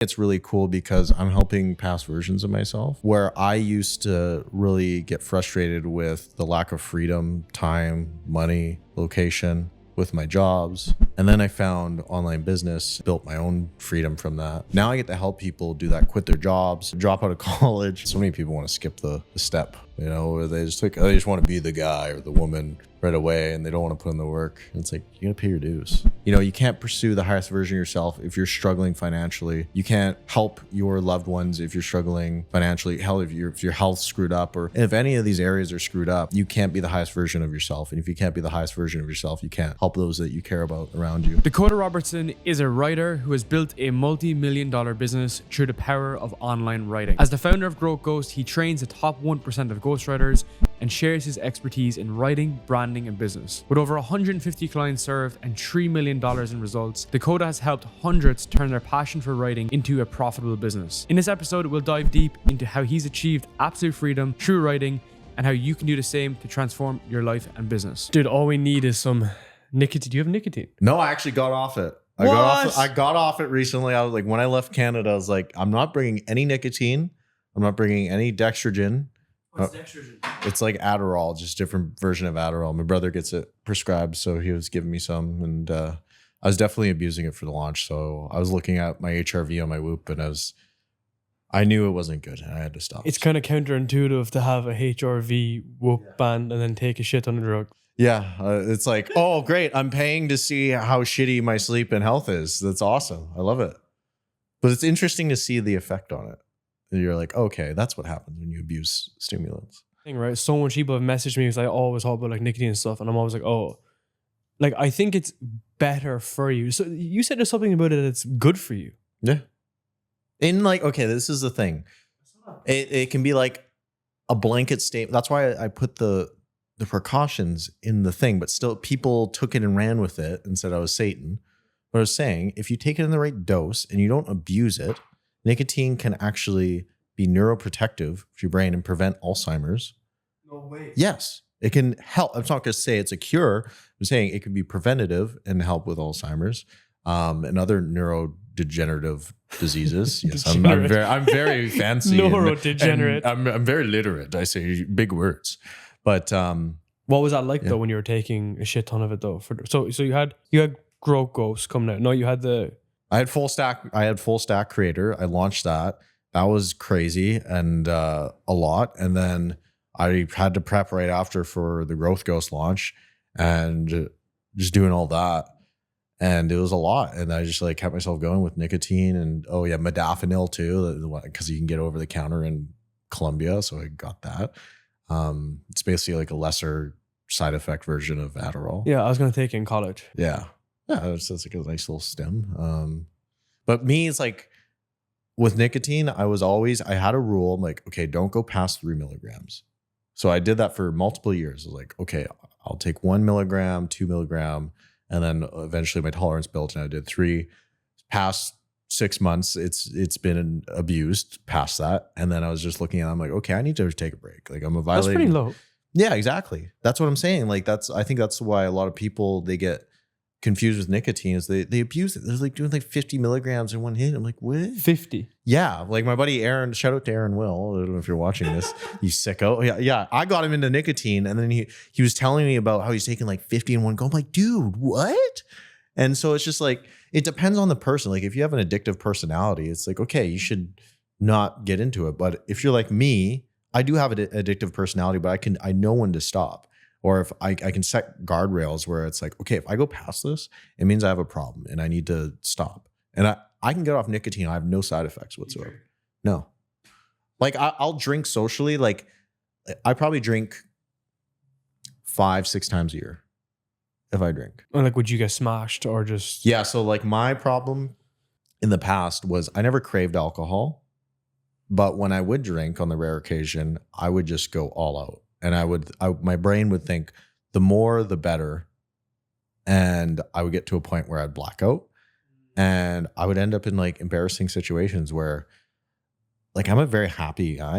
It's really cool because I'm helping past versions of myself where I used to really get frustrated with the lack of freedom, time, money, location with my jobs. And then I found online business, built my own freedom from that. Now I get to help people do that, quit their jobs, drop out of college. So many people want to skip the step, you know, where they just want to be the guy or the woman right away and they don't want to put in the work. And it's like, you gotta pay your dues. You know, you can't pursue the highest version of yourself if you're struggling financially. You can't help your loved ones if you're struggling financially. Hell, if your health's screwed up, or if any of these areas are screwed up, you can't be the highest version of yourself. And if you can't be the highest version of yourself, you can't help those that you care about around you. Dakota Robertson is a writer who has built a multi-million-dollar business through the power of online writing. As the founder of Growth Ghost, he trains the top 1% of ghostwriters and shares his expertise in writing, branding, and business. With over 150 clients served and $3 million in results, Dakota has helped hundreds turn their passion for writing into a profitable business. In this episode, we'll dive deep into how he's achieved absolute freedom through writing and how you can do the same to transform your life and business. Dude, all we need is some nicotine. Do you have nicotine? No, I actually got off it. I got off it recently. I was like, when I left Canada, I was like, I'm not bringing any nicotine. I'm not bringing any dextrogen. What's dextrogen? It's like Adderall, just different version of Adderall. My brother gets it prescribed, so he was giving me some, and I was definitely abusing it for the launch. So I was looking at my HRV on my Whoop, and I knew it wasn't good, and I had to stop. It's kind of counterintuitive to have a HRV Whoop band and then take a shit on a drug. Yeah, it's like, oh, great. I'm paying to see how shitty my sleep and health is. That's awesome. I love it. But it's interesting to see the effect on it. And you're like, okay, that's what happens when you abuse stimulants. Right? So much people have messaged me because I always talk about like nicotine and stuff. And I'm always like, oh, like I think it's better for you. So you said there's something about it that's good for you. Yeah. And like, okay, this is the thing. It can be like a blanket statement. That's why I put the precautions in the thing, but still people took it and ran with it and said I was Satan. But I was saying, if you take it in the right dose and you don't abuse it, nicotine can actually be neuroprotective for your brain and prevent Alzheimer's. No way. Yes, it can help. I'm not going to say it's a cure. I'm saying it can be preventative and help with Alzheimer's and other neurodegenerative diseases. Yes, I'm very fancy. Neurodegenerate. And I'm very literate. I say big words. But what was that like though when you were taking a shit ton of it though? So you had Growth Ghost coming out. No, you had I had full stack creator. I launched that. That was crazy and a lot. And then I had to prep right after for the Growth Ghost launch and just doing all that. And it was a lot. And I just like kept myself going with nicotine and modafinil too, because you can get over the counter in Colombia. So I got that. It's basically like a lesser side effect version of Adderall. Yeah, I was going to take it in college. Yeah. Yeah, it's like a nice little stem. But me, it's like with nicotine, I had a rule. I'm like, okay, don't go past 3 milligrams. So I did that for multiple years. I was like, okay, I'll take 1 milligram, 2 milligram. And then eventually my tolerance built and I did 3. Past 6 months, it's been abused past that. And then I was just looking at it, I'm like, okay, I need to take a break. Like I'm a violating. That's pretty low. Yeah, exactly. That's what I'm saying. Like I think that's why a lot of people, they get confused with nicotine is they abuse it. They're like doing like 50 milligrams in one hit. I'm like, what? 50? Yeah. Like my buddy Aaron, shout out to Aaron Will. I don't know if you're watching this, you sicko. Yeah. I got him into nicotine and then he was telling me about how he's taking like 50 in one go. I'm like, dude, what? And so it's just like, it depends on the person. Like if you have an addictive personality, it's like, okay, you should not get into it. But if you're like me, I do have an addictive personality, but I know when to stop. Or if I can set guardrails where it's like, okay, if I go past this, it means I have a problem and I need to stop. And I can get off nicotine. I have no side effects whatsoever. No. Like I'll drink socially. Like I probably drink 5-6 times a year if I drink. Or like, would you get smashed or just? Yeah. So like my problem in the past was I never craved alcohol, but when I would drink on the rare occasion, I would just go all out. And my brain would think the more, the better. And I would get to a point where I'd black out and I would end up in like embarrassing situations where like, I'm a very happy guy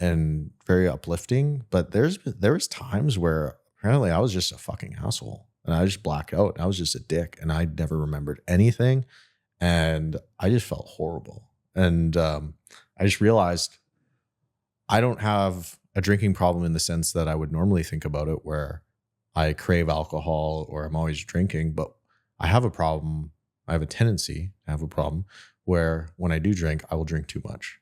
and very uplifting, but there was times where apparently I was just a fucking asshole and I just blacked out and I was just a dick and I never remembered anything. and I just felt horrible. And I just realized I don't have a drinking problem in the sense that I would normally think about it, where I crave alcohol or I'm always drinking, but I have a problem. I have a tendency to have a problem where when I do drink, I will drink too much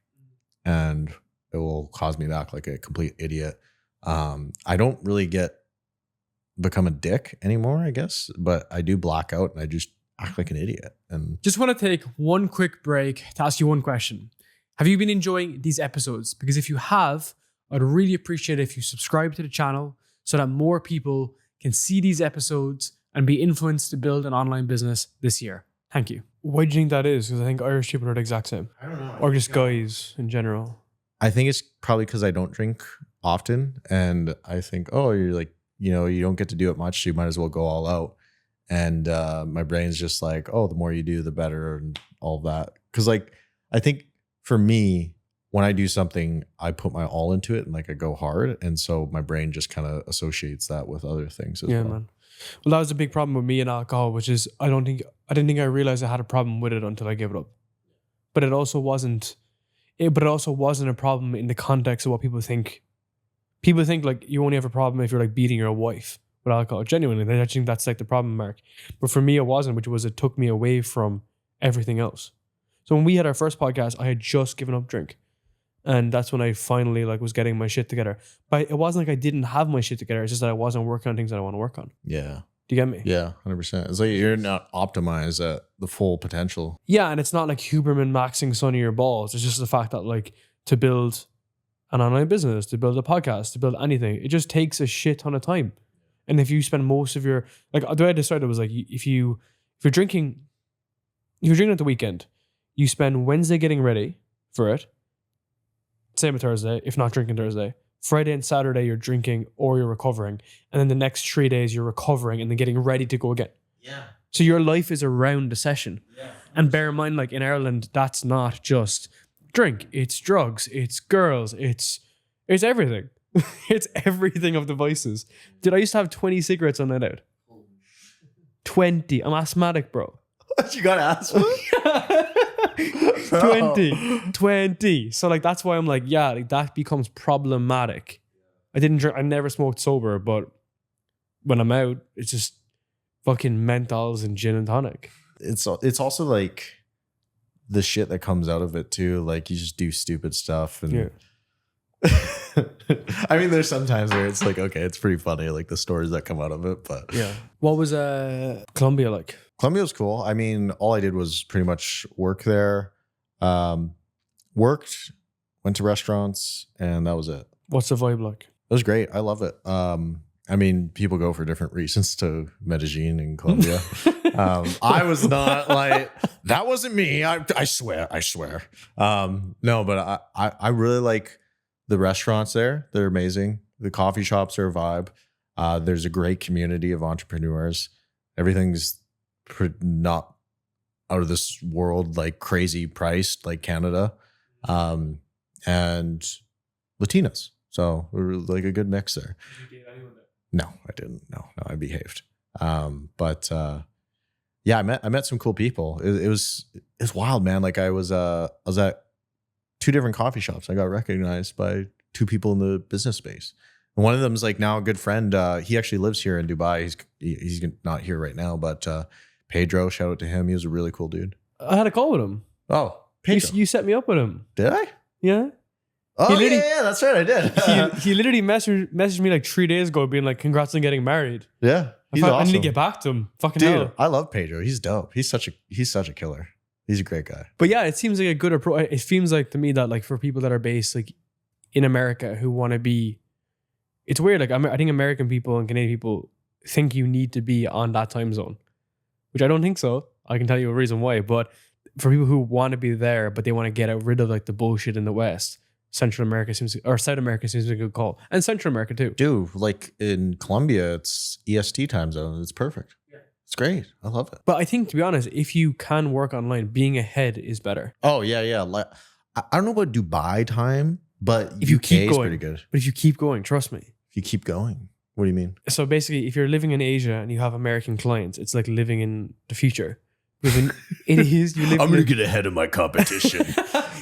and it will cause me to act like a complete idiot. I don't really become a dick anymore, I guess, but I do black out and I just act like an idiot. And Just want to take one quick break to ask you one question. Have you been enjoying these episodes? Because if you have, I'd really appreciate it if you subscribe to the channel so that more people can see these episodes and be influenced to build an online business this year. Thank you. Why do you think that is? Because I think Irish people are the exact same. I don't know. Or just guys in general. I think it's probably because I don't drink often. And I think, oh, you're like, you don't get to do it much, so you might as well go all out. And my brain's just like, oh, the more you do, the better, and all of that. Because like, I think for me, when I do something, I put my all into it and like I go hard. And so my brain just kind of associates that with other things as well. Man. Well, that was a big problem with me and alcohol, which is I didn't think I realized I had a problem with it until I gave it up. But it also wasn't a problem in the context of what people think. People think like you only have a problem if you're like beating your wife with alcohol. Genuinely, I think that's like the problem, Mark. But for me, it wasn't, which was it took me away from everything else. So when we had our first podcast, I had just given up drink. And that's when I finally like was getting my shit together. But it wasn't like I didn't have my shit together. It's just that I wasn't working on things that I want to work on. Yeah. Do you get me? Yeah, 100%. It's like you're not optimized at the full potential. Yeah, and it's not like Huberman maxing sun of your balls. It's just the fact that like to build an online business, to build a podcast, to build anything, it just takes a shit ton of time. And if you spend most of your like the way I decided was like if you're drinking at the weekend, you spend Wednesday getting ready for it. Same with Thursday, if not drinking Thursday. Friday and Saturday you're drinking or you're recovering. And then the next 3 days you're recovering and then getting ready to go again. Yeah. So your life is around the session. Yeah. And bear in mind, like in Ireland, that's not just drink. It's drugs. It's girls. It's everything. It's everything of the vices. Dude, I used to have 20 cigarettes on night out. 20. I'm asthmatic, bro. You got asthma? 20. So like that's why I'm like, yeah, like, that becomes problematic. I didn't drink, I never smoked sober, but when I'm out, it's just fucking menthols and gin and tonic. It's also like the shit that comes out of it too. Like you just do stupid stuff and I mean, there's sometimes where it's like, okay, it's pretty funny, like the stories that come out of it, but yeah. What was Colombia like? Colombia was cool. I mean, all I did was pretty much work there. Worked, went to restaurants, and that was it. What's the vibe like? It was great. I love it. I mean, people go for different reasons to Medellin in Colombia. I was not like, that wasn't me. I swear. No, but I really like the restaurants there. They're amazing. The coffee shops are a vibe. There's a great community of entrepreneurs. Everything's not out of this world, like crazy priced like Canada, and Latinas. So we're like a good mix there. Did you date anyone there? No, I didn't. No, I behaved. But yeah, I met some cool people. It was wild, man. Like I was at 2 different coffee shops. I got recognized by 2 people in the business space. And one of them is like now a good friend. He actually lives here in Dubai. He's not here right now, but Pedro, shout out to him. He was a really cool dude. I had a call with him. Oh, Pedro. You set me up with him. Did I? Yeah. Oh, yeah, that's right. I did. he literally messaged me like 3 days ago being like, congrats on getting married. Yeah. He's awesome. I need to get back to him. Fucking dude, hell. I love Pedro. He's dope. He's such a killer. He's a great guy. But yeah, it seems like a good approach. It seems like to me that like for people that are based like in America who want to be, it's weird. Like I think American people and Canadian people think you need to be on that time zone, which I don't think so. I can tell you a reason why. But for people who want to be there, but they want to get rid of like the bullshit in the West, Central America or South America seems like a good call. And Central America too. Dude, like in Colombia, it's EST time zone. It's perfect. Yeah. It's great. I love it. But I think, to be honest, if you can work online, being ahead is better. Oh, yeah. Like, I don't know about Dubai time, but if you keep going, is pretty good. But if you keep going, trust me. If you keep going. What do you mean? So basically, if you're living in Asia and you have American clients, it's like living in the future It is. You live. I'm gonna get ahead of my competition.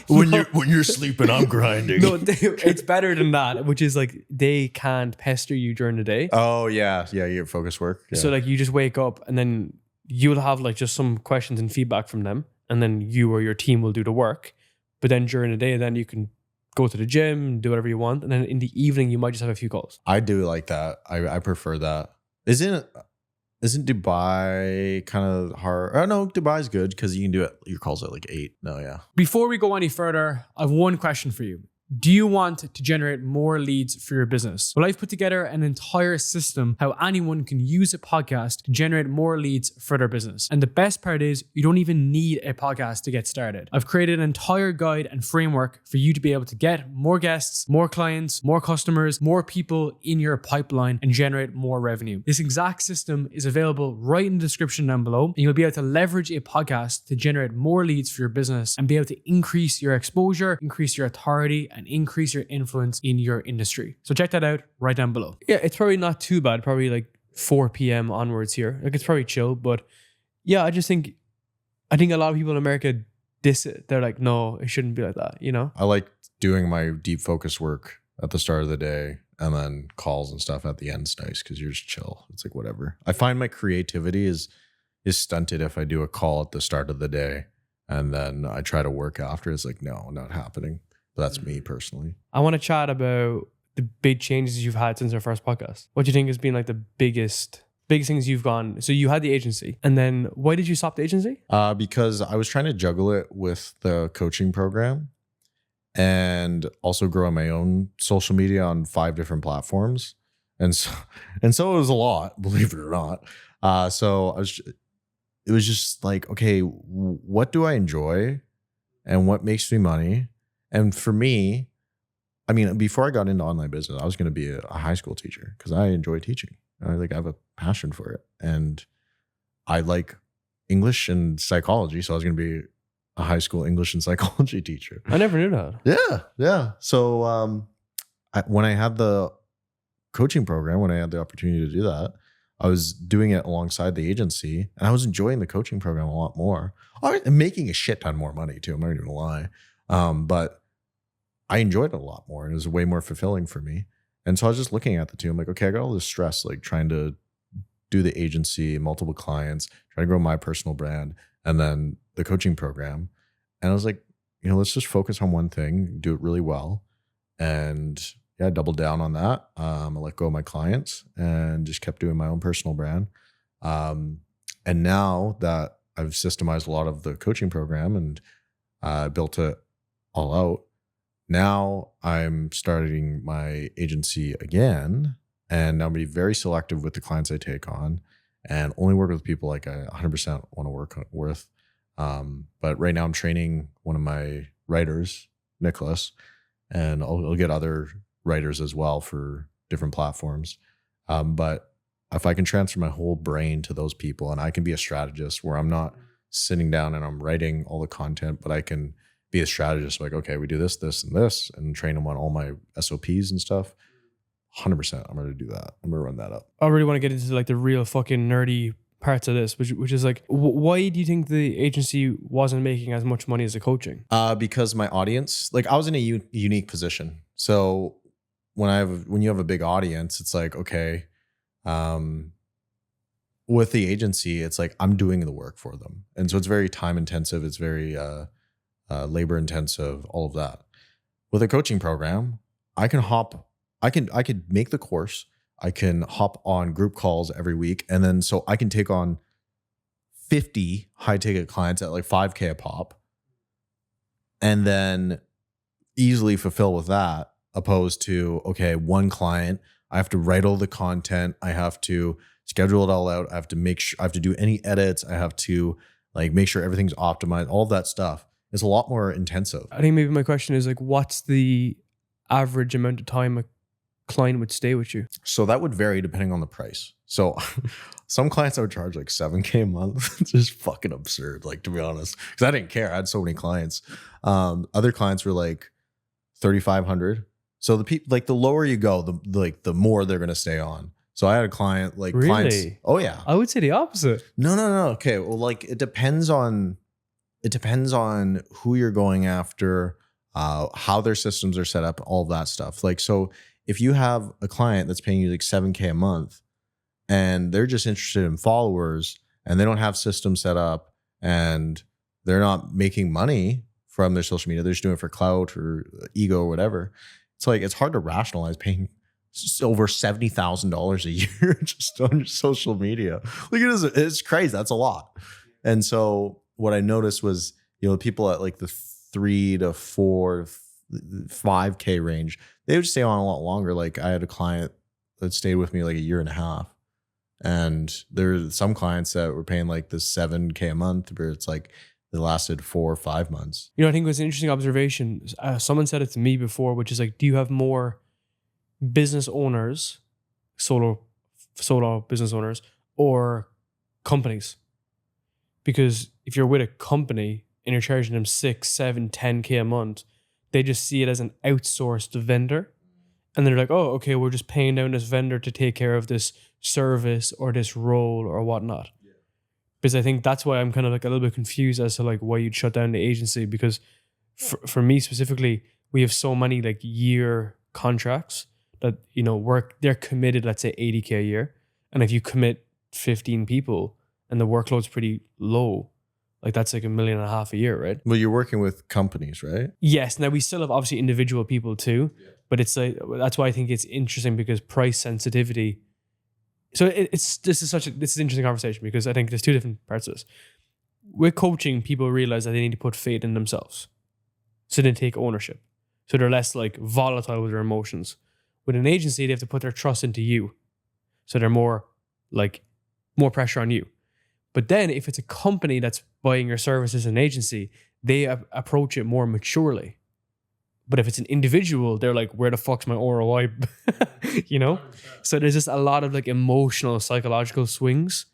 When you're sleeping, I'm grinding. No, it's better than that. Which is like they can't pester you during the day. Oh yeah, your focus work. Yeah. So like you just wake up and then you'll have like just some questions and feedback from them, and then you or your team will do the work. But then during the day, then you can go to the gym, do whatever you want, and then in the evening you might just have a few calls. I do like that. I prefer that. Isn't Dubai kind of hard? Oh no, Dubai's good because you can do it. Your calls at like 8. No, yeah. Before we go any further, I have one question for you. Do you want to generate more leads for your business? Well, I've put together an entire system how anyone can use a podcast to generate more leads for their business. And the best part is you don't even need a podcast to get started. I've created an entire guide and framework for you to be able to get more guests, more clients, more customers, more people in your pipeline and generate more revenue. This exact system is available right in the description down below, and you'll be able to leverage a podcast to generate more leads for your business and be able to increase your exposure, increase your authority, and increase your influence in your industry. So check that out right down below. Yeah, it's probably not too bad. Probably like 4 p.m. onwards here. Like it's probably chill, but yeah, I think a lot of people in America diss it. They're like, no, it shouldn't be like that, you know? I like doing my deep focus work at the start of the day, and then calls and stuff at the end is nice because you're just chill. It's like whatever. I find my creativity is stunted if I do a call at the start of the day and then I try to work after. It's like, no, not happening. That's me personally. I want to chat about the big changes you've had since our first podcast. What do you think has been like the biggest things you've gone? So you had the agency, and then why did you stop the agency? Because I was trying to juggle it with the coaching program and also growing my own social media on 5 different platforms. And so it was a lot, believe it or not. So it was just like, okay, what do I enjoy and what makes me money? And for me, I mean, before I got into online business, I was going to be a high school teacher because I enjoy teaching. I have a passion for it. And I like English and psychology. So I was going to be a high school English and psychology teacher. I never knew that. Yeah. So when I had the coaching program, when I had the opportunity to do that, I was doing it alongside the agency, and I was enjoying the coaching program a lot more. I'm making a shit ton more money too. I'm not even gonna lie. But I enjoyed it a lot more, and it was way more fulfilling for me. And so I was just looking at the two. I'm like, okay, I got all this stress, like trying to do the agency, multiple clients, trying to grow my personal brand, and then the coaching program. And I was like, let's just focus on one thing, do it really well. And yeah, I doubled down on that. I let go of my clients and just kept doing my own personal brand. And now that I've systemized a lot of the coaching program and built it all out, now I'm starting my agency again, and I'm going to be very selective with the clients I take on and only work with people like I 100% want to work with. But right now I'm training one of my writers, Nicholas, and I'll get other writers as well for different platforms. But if I can transfer my whole brain to those people, and I can be a strategist where I'm not sitting down and I'm writing all the content, but I can be a strategist, like, okay, we do this, this, and this, and train them on all my SOPs and stuff. 100%, I'm going to do that. I'm going to run that up. I really want to get into like the real fucking nerdy parts of this, which is like, why do you think the agency wasn't making as much money as the coaching? Because my audience, like I was in a unique position. So when you have a big audience, it's like, okay, with the agency, it's like I'm doing the work for them. And so it's very time intensive. It's very labor intensive, all of that. With a coaching program, I could make the course. I can hop on group calls every week. And then so I can take on 50 high ticket clients at like $5,000 a pop and then easily fulfill with that, opposed to, okay, one client, I have to write all the content. I have to schedule it all out. I have to make sure I have to do any edits. I have to like make sure everything's optimized, all of that stuff. It's a lot more intensive. I think maybe my question is like, what's the average amount of time a client would stay with you? So that would vary depending on the price. So some clients I would charge like $7,000 a month. It's just fucking absurd, like, to be honest, because I didn't care. I had so many clients. Other clients were like $3,500. So the lower you go, the more they're going to stay on. So I had a client, like Really? clients. Oh yeah. I would say the opposite. No. Okay. Well, like it depends on who you're going after, how their systems are set up, all of that stuff. Like, so if you have a client that's paying you like $7,000 a month and they're just interested in followers and they don't have systems set up and they're not making money from their social media, they're just doing it for clout or ego or whatever. It's like, it's hard to rationalize paying over $70,000 a year just on your social media. Like it's crazy. That's a lot. And so what I noticed was, people at like the 3 to 4, 5K range, they would stay on a lot longer. Like I had a client that stayed with me like a year and a half. And there's some clients that were paying like the $7,000 a month, where it's like they lasted 4 or 5 months. I think it was an interesting observation. Someone said it to me before, which is like, do you have more business owners, solo business owners, or companies? Because if you're with a company and you're charging them 6, 7, 10K a month, they just see it as an outsourced vendor. And they're like, oh, okay, we're just paying down this vendor to take care of this service or this role or whatnot. Yeah. Because I think that's why I'm kind of like a little bit confused as to like why you'd shut down the agency. Because for me specifically, we have so many like year contracts that, they're committed, let's say 80K a year. And if you commit 15 people and the workload's pretty low, like that's like $1.5 million a year, right? Well, you're working with companies, right? Yes. Now we still have obviously individual people too, but it's like, that's why I think it's interesting, because price sensitivity. So this is an interesting conversation, because I think there's two different parts of this. With coaching, people realize that they need to put faith in themselves. So they take ownership. So they're less like volatile with their emotions. With an agency, they have to put their trust into you. So they're more pressure on you. But then if it's a company that's buying your services, an agency, they approach it more maturely. But if it's an individual, they're like, where the fuck's my ROI? So there's just a lot of like emotional, psychological swings.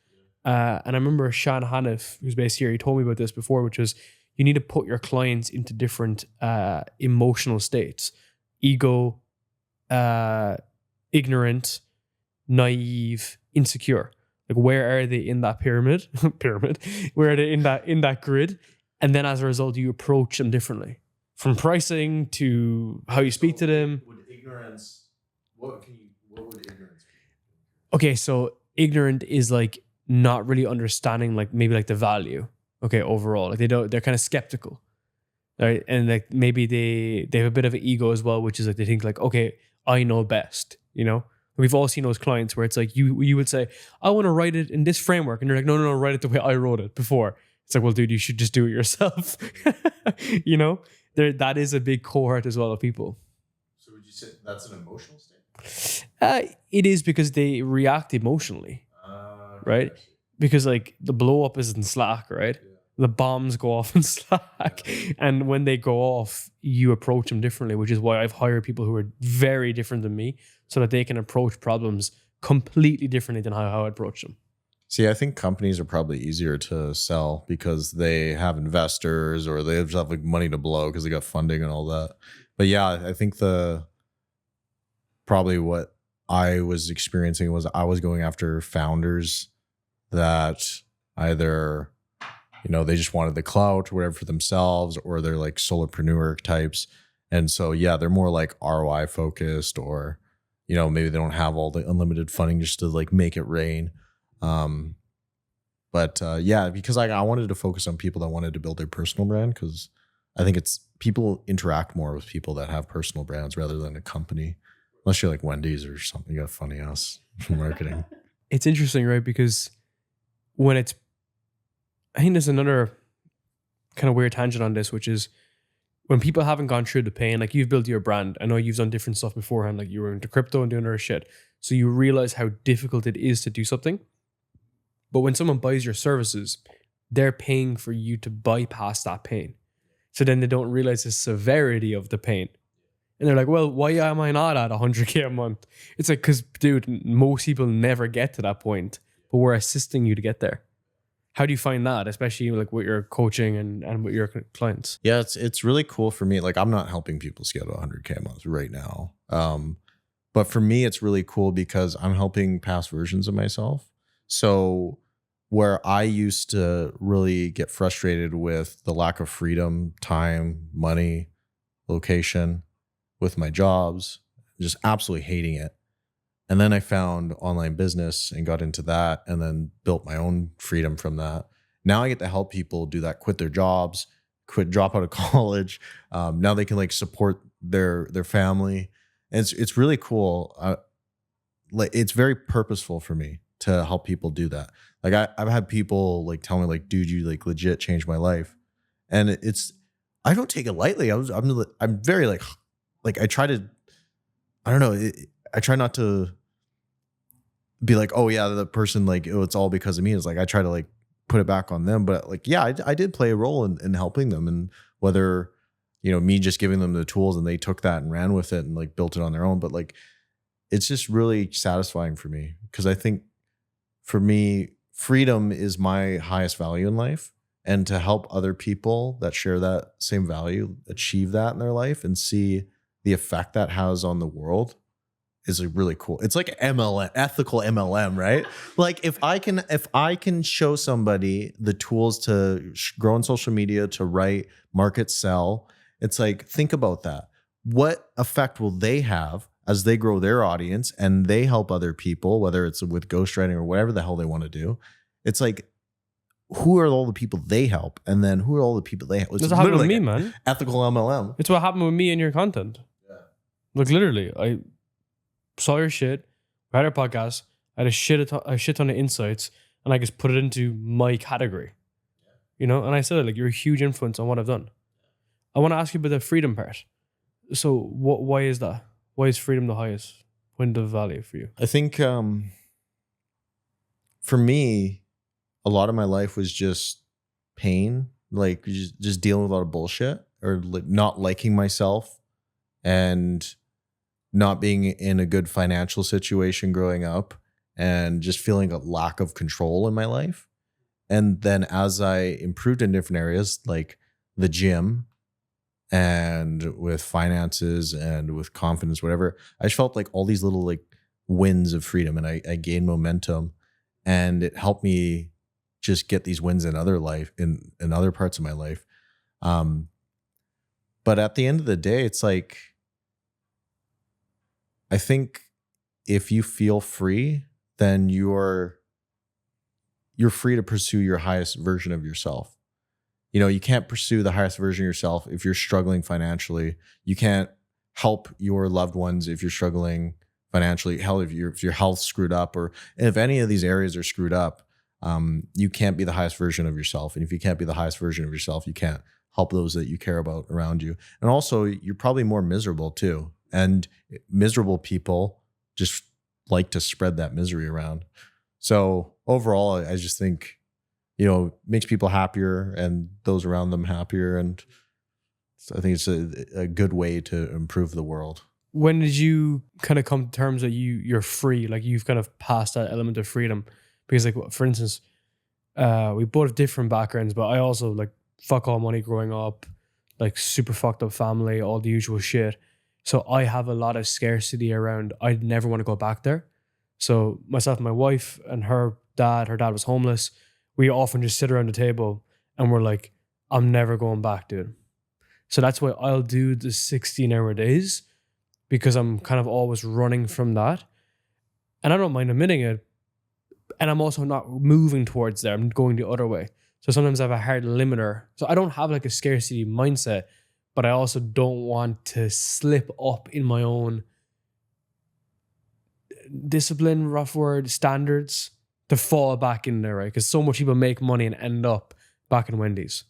And I remember Sean Haniff, who's based here, he told me about this before, which was you need to put your clients into different emotional states. Ego, ignorant, naive, insecure. Like, where are they in that pyramid? Where are they in that grid? And then as a result, you approach them differently, from pricing to how you speak to them. What would ignorance be? Okay, so ignorant is like not really understanding, like maybe like the value. Okay, overall, like they're kind of skeptical, right? And like maybe they have a bit of an ego as well, which is like they think like, okay, I know best. We've all seen those clients where it's like you would say, I want to write it in this framework, and they're like, no, write it the way I wrote it before. It's like, well, dude, you should just do it yourself. That is a big cohort as well of people. So would you say that's an emotional state? It is, because they react emotionally, right? Because like the blow up is in Slack, right? Yeah. The bombs go off in Slack. Yeah. And when they go off, you approach them differently, which is why I've hired people who are very different than me, so that they can approach problems completely differently than how I approach them. See, I think companies are probably easier to sell because they have investors, or they just have like money to blow because they got funding and all that. But yeah, I think probably what I was experiencing was I was going after founders that either, they just wanted the clout or whatever for themselves, or they're like solopreneur types. And so, yeah, they're more like ROI focused, or, maybe they don't have all the unlimited funding just to like make it rain. Yeah, because I wanted to focus on people that wanted to build their personal brand, because I think people interact more with people that have personal brands rather than a company. Unless you're like Wendy's or something, you got funny ass marketing. It's interesting, right? Because I think there's another kind of weird tangent on this, which is when people haven't gone through the pain, like you've built your brand. I know you've done different stuff beforehand, like you were into crypto and doing other shit. So you realize how difficult it is to do something. But when someone buys your services, they're paying for you to bypass that pain. So then they don't realize the severity of the pain. And they're like, well, why am I not at 100K a month? It's like, because, dude, most people never get to that point, but we're assisting you to get there. How do you find that, especially like with your coaching and with your clients? Yeah, it's really cool for me. Like, I'm not helping people scale to 100K a month right now. But for me, it's really cool because I'm helping past versions of myself. So where I used to really get frustrated with the lack of freedom, time, money, location with my jobs, just absolutely hating it. And then I found online business and got into that and then built my own freedom from that. Now I get to help people do that, quit their jobs, drop out of college. Now they can like support their family. And it's really cool. It's very purposeful for me to help people do that. Like I've had people like tell me like, dude, you like legit changed my life. And I don't take it lightly. I'm very like I try to, I don't know. I try not to be like, oh yeah, the person like, oh, it's all because of me. It's like, I try to like put it back on them. But like, yeah, I did play a role in helping them. And whether, me just giving them the tools and they took that and ran with it and like built it on their own. But like, it's just really satisfying for me because I think for me, freedom is my highest value in life. And to help other people that share that same value achieve that in their life and see the effect that has on the world is like really cool. It's like MLM, ethical MLM, right? Like if I can show somebody the tools to grow on social media, to write, market, sell, it's like, think about that. What effect will they have as they grow their audience and they help other people, whether it's with ghostwriting or whatever the hell they want to do? It's like, who are all the people they help? And then who are all the people they help? That's what happened with me, man. Ethical MLM. It's what happened with me and your content. Yeah. Like literally, I saw your shit, we had our podcast, I had a shit ton of insights, and I just put it into my category. And I said, like, you're a huge influence on what I've done. I want to ask you about the freedom part. So why is that? Why is freedom the highest point of value for you? I think for me, a lot of my life was just pain, like just dealing with a lot of bullshit or like not liking myself and not being in a good financial situation growing up and just feeling a lack of control in my life. And then as I improved in different areas like the gym and with finances and with confidence, whatever, I just felt like all these little like wins of freedom and I gained momentum and it helped me just get these wins in other parts of my life. But at the end of the day, it's like, I think if you feel free, then you're free to pursue your highest version of yourself. You can't pursue the highest version of yourself if you're struggling financially. You can't help your loved ones if you're struggling financially. Hell, if your health's screwed up or if any of these areas are screwed up, you can't be the highest version of yourself. And if you can't be the highest version of yourself, you can't help those that you care about around you. And also, you're probably more miserable too. And miserable people just like to spread that misery around. So overall, I just think, makes people happier and those around them happier. And I think it's a good way to improve the world. When did you kind of come to terms that you're free? Like you've kind of passed that element of freedom? Because like, for instance, we both have different backgrounds, but I also like fuck all money growing up, like super fucked up family, all the usual shit. So I have a lot of scarcity around. I'd never want to go back there. So myself and my wife and her dad was homeless. We often just sit around the table and we're like, I'm never going back, dude. So that's why I'll do the 16-hour days because I'm kind of always running from that. And I don't mind admitting it. And I'm also not moving towards there. I'm going the other way. So sometimes I have a hard limiter. So I don't have like a scarcity mindset, but I also don't want to slip up in my own discipline, rough word, standards to fall back in there, right? Because so much people make money and end up back in Wendy's.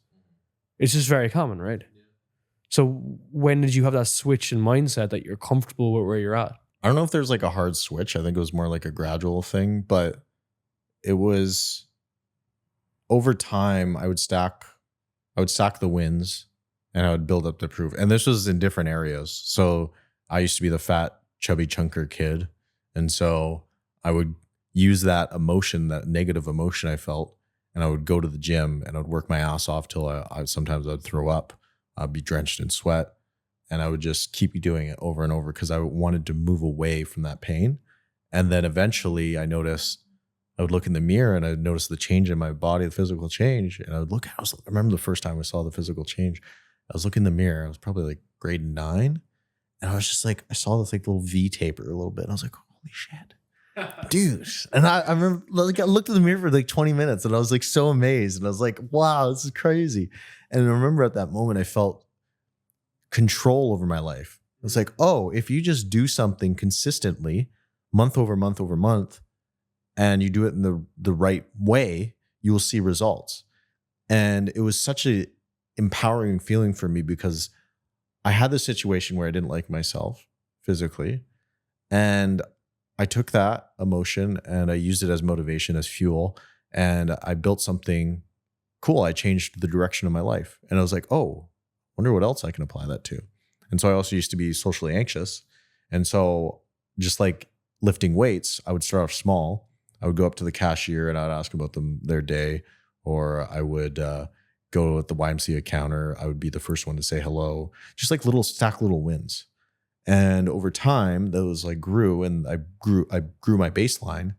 It's just very common, right? Yeah. So when did you have that switch in mindset that you're comfortable with where you're at? I don't know if there's like a hard switch. I think it was more like a gradual thing, but it was over time. I would stack the wins and I would build up the proof. And this was in different areas. So I used to be the fat, chubby chunker kid. And so I would use that emotion, that negative emotion I felt, and I would go to the gym and I would work my ass off till I sometimes I'd throw up. I'd be drenched in sweat. and I would just keep doing it over and over because I wanted to move away from that pain. And then eventually I would look in the mirror and I'd notice the change in my body, the physical change. And I would look, I remember the first time I saw the physical change, I was looking in the mirror. I was probably like grade 9. And I was just like, I saw this like little V taper a little bit. And I was like, holy shit, dude. And I remember like I looked in the mirror for like 20 minutes and I was like so amazed. And I was like, wow, this is crazy. And I remember at that moment, I felt control over my life. It's like, oh, if you just do something consistently, month over month over month, and you do it in the right way, you will see results. And it was such a empowering feeling for me because I had this situation where I didn't like myself physically. And I took that emotion and I used it as motivation, as fuel. And I built something cool. I changed the direction of my life. And I was like, oh, wonder what else I can apply that to. And so I also used to be socially anxious. And so just like lifting weights, I would start off small. I would go up to the cashier and I'd ask about their day, or I would go at the YMCA counter. I would be the first one to say hello, just like little wins. And over time, those like grew, and I grew my baseline.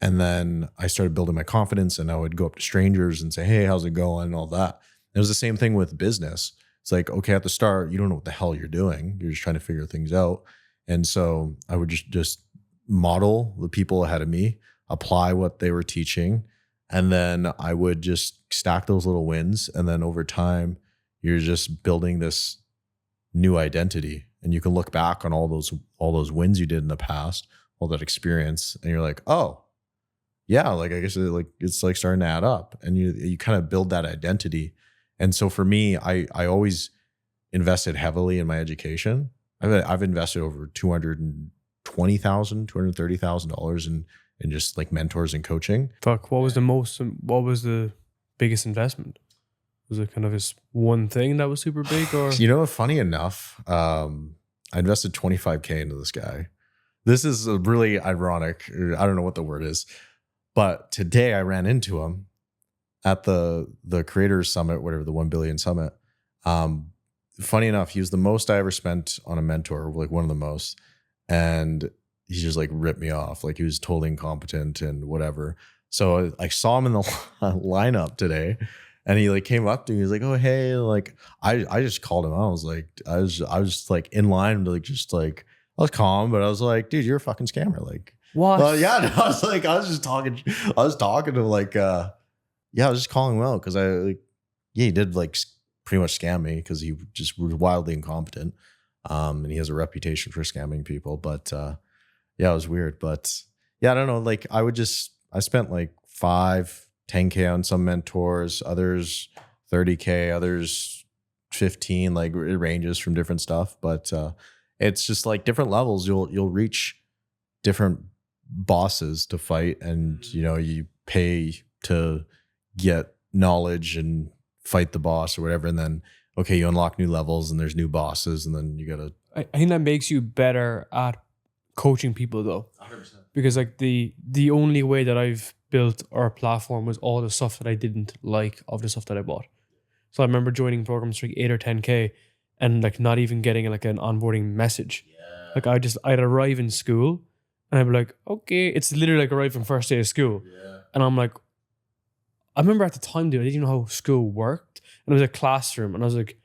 And then I started building my confidence, and I would go up to strangers and say, hey, how's it going? And all that. It was the same thing with business. It's like, okay, at the start, you don't know what the hell you're doing. You're just trying to figure things out. And so I would just model the people ahead of me, apply what they were teaching, and then I would just stack those little wins. And then over time, you're just building this new identity. And you can look back on all those wins you did in the past, all that experience, and you're like, oh, yeah, like I guess it's like starting to add up, and you kind of build that identity. And so for me, I always invested heavily in my education. I've invested over $230,000 in just like mentors and coaching. Fuck, what was the biggest investment? Was it kind of this one thing that was super big, or? You know, funny enough, I invested $25K into this guy. This is really ironic. I don't know what the word is, but today I ran into him at the Creators Summit, whatever, the 1 billion summit. Funny enough, he was the most I ever spent on a mentor, like one of the most. And he just like ripped me off. Like he was totally incompetent and whatever. So I saw him in the lineup today, and he like came up to me. He was like, oh, hey, like I just called him out. I was like, I was just like in line, like, just like, I was calm, but I was like, dude, you're a fucking scammer. Like, what? Well, yeah, no, I was talking to like, I was just calling him out because he did like pretty much scam me because he just was wildly incompetent. And he has a reputation for scamming people, but yeah, it was weird. But yeah, I don't know. Like I spent like 10K on some mentors, others 30K, others 15, like it ranges from different stuff. But it's just like different levels. You'll reach different bosses to fight, and you pay to get knowledge and fight the boss or whatever, and then okay, you unlock new levels and there's new bosses, and then you gotta. I think that makes you better at coaching people though. 100%. Because like the only way that I've built our platform was all the stuff that I didn't like of the stuff that I bought. So I remember joining programs for like 8 or 10K and like not even getting like an onboarding message. Yeah. Like I'd arrive in school and I'd be like, okay, it's literally like arriving first day of school. Yeah. And I'm like, I remember at the time, dude, I didn't even know how school worked. And it was a classroom, and I was like,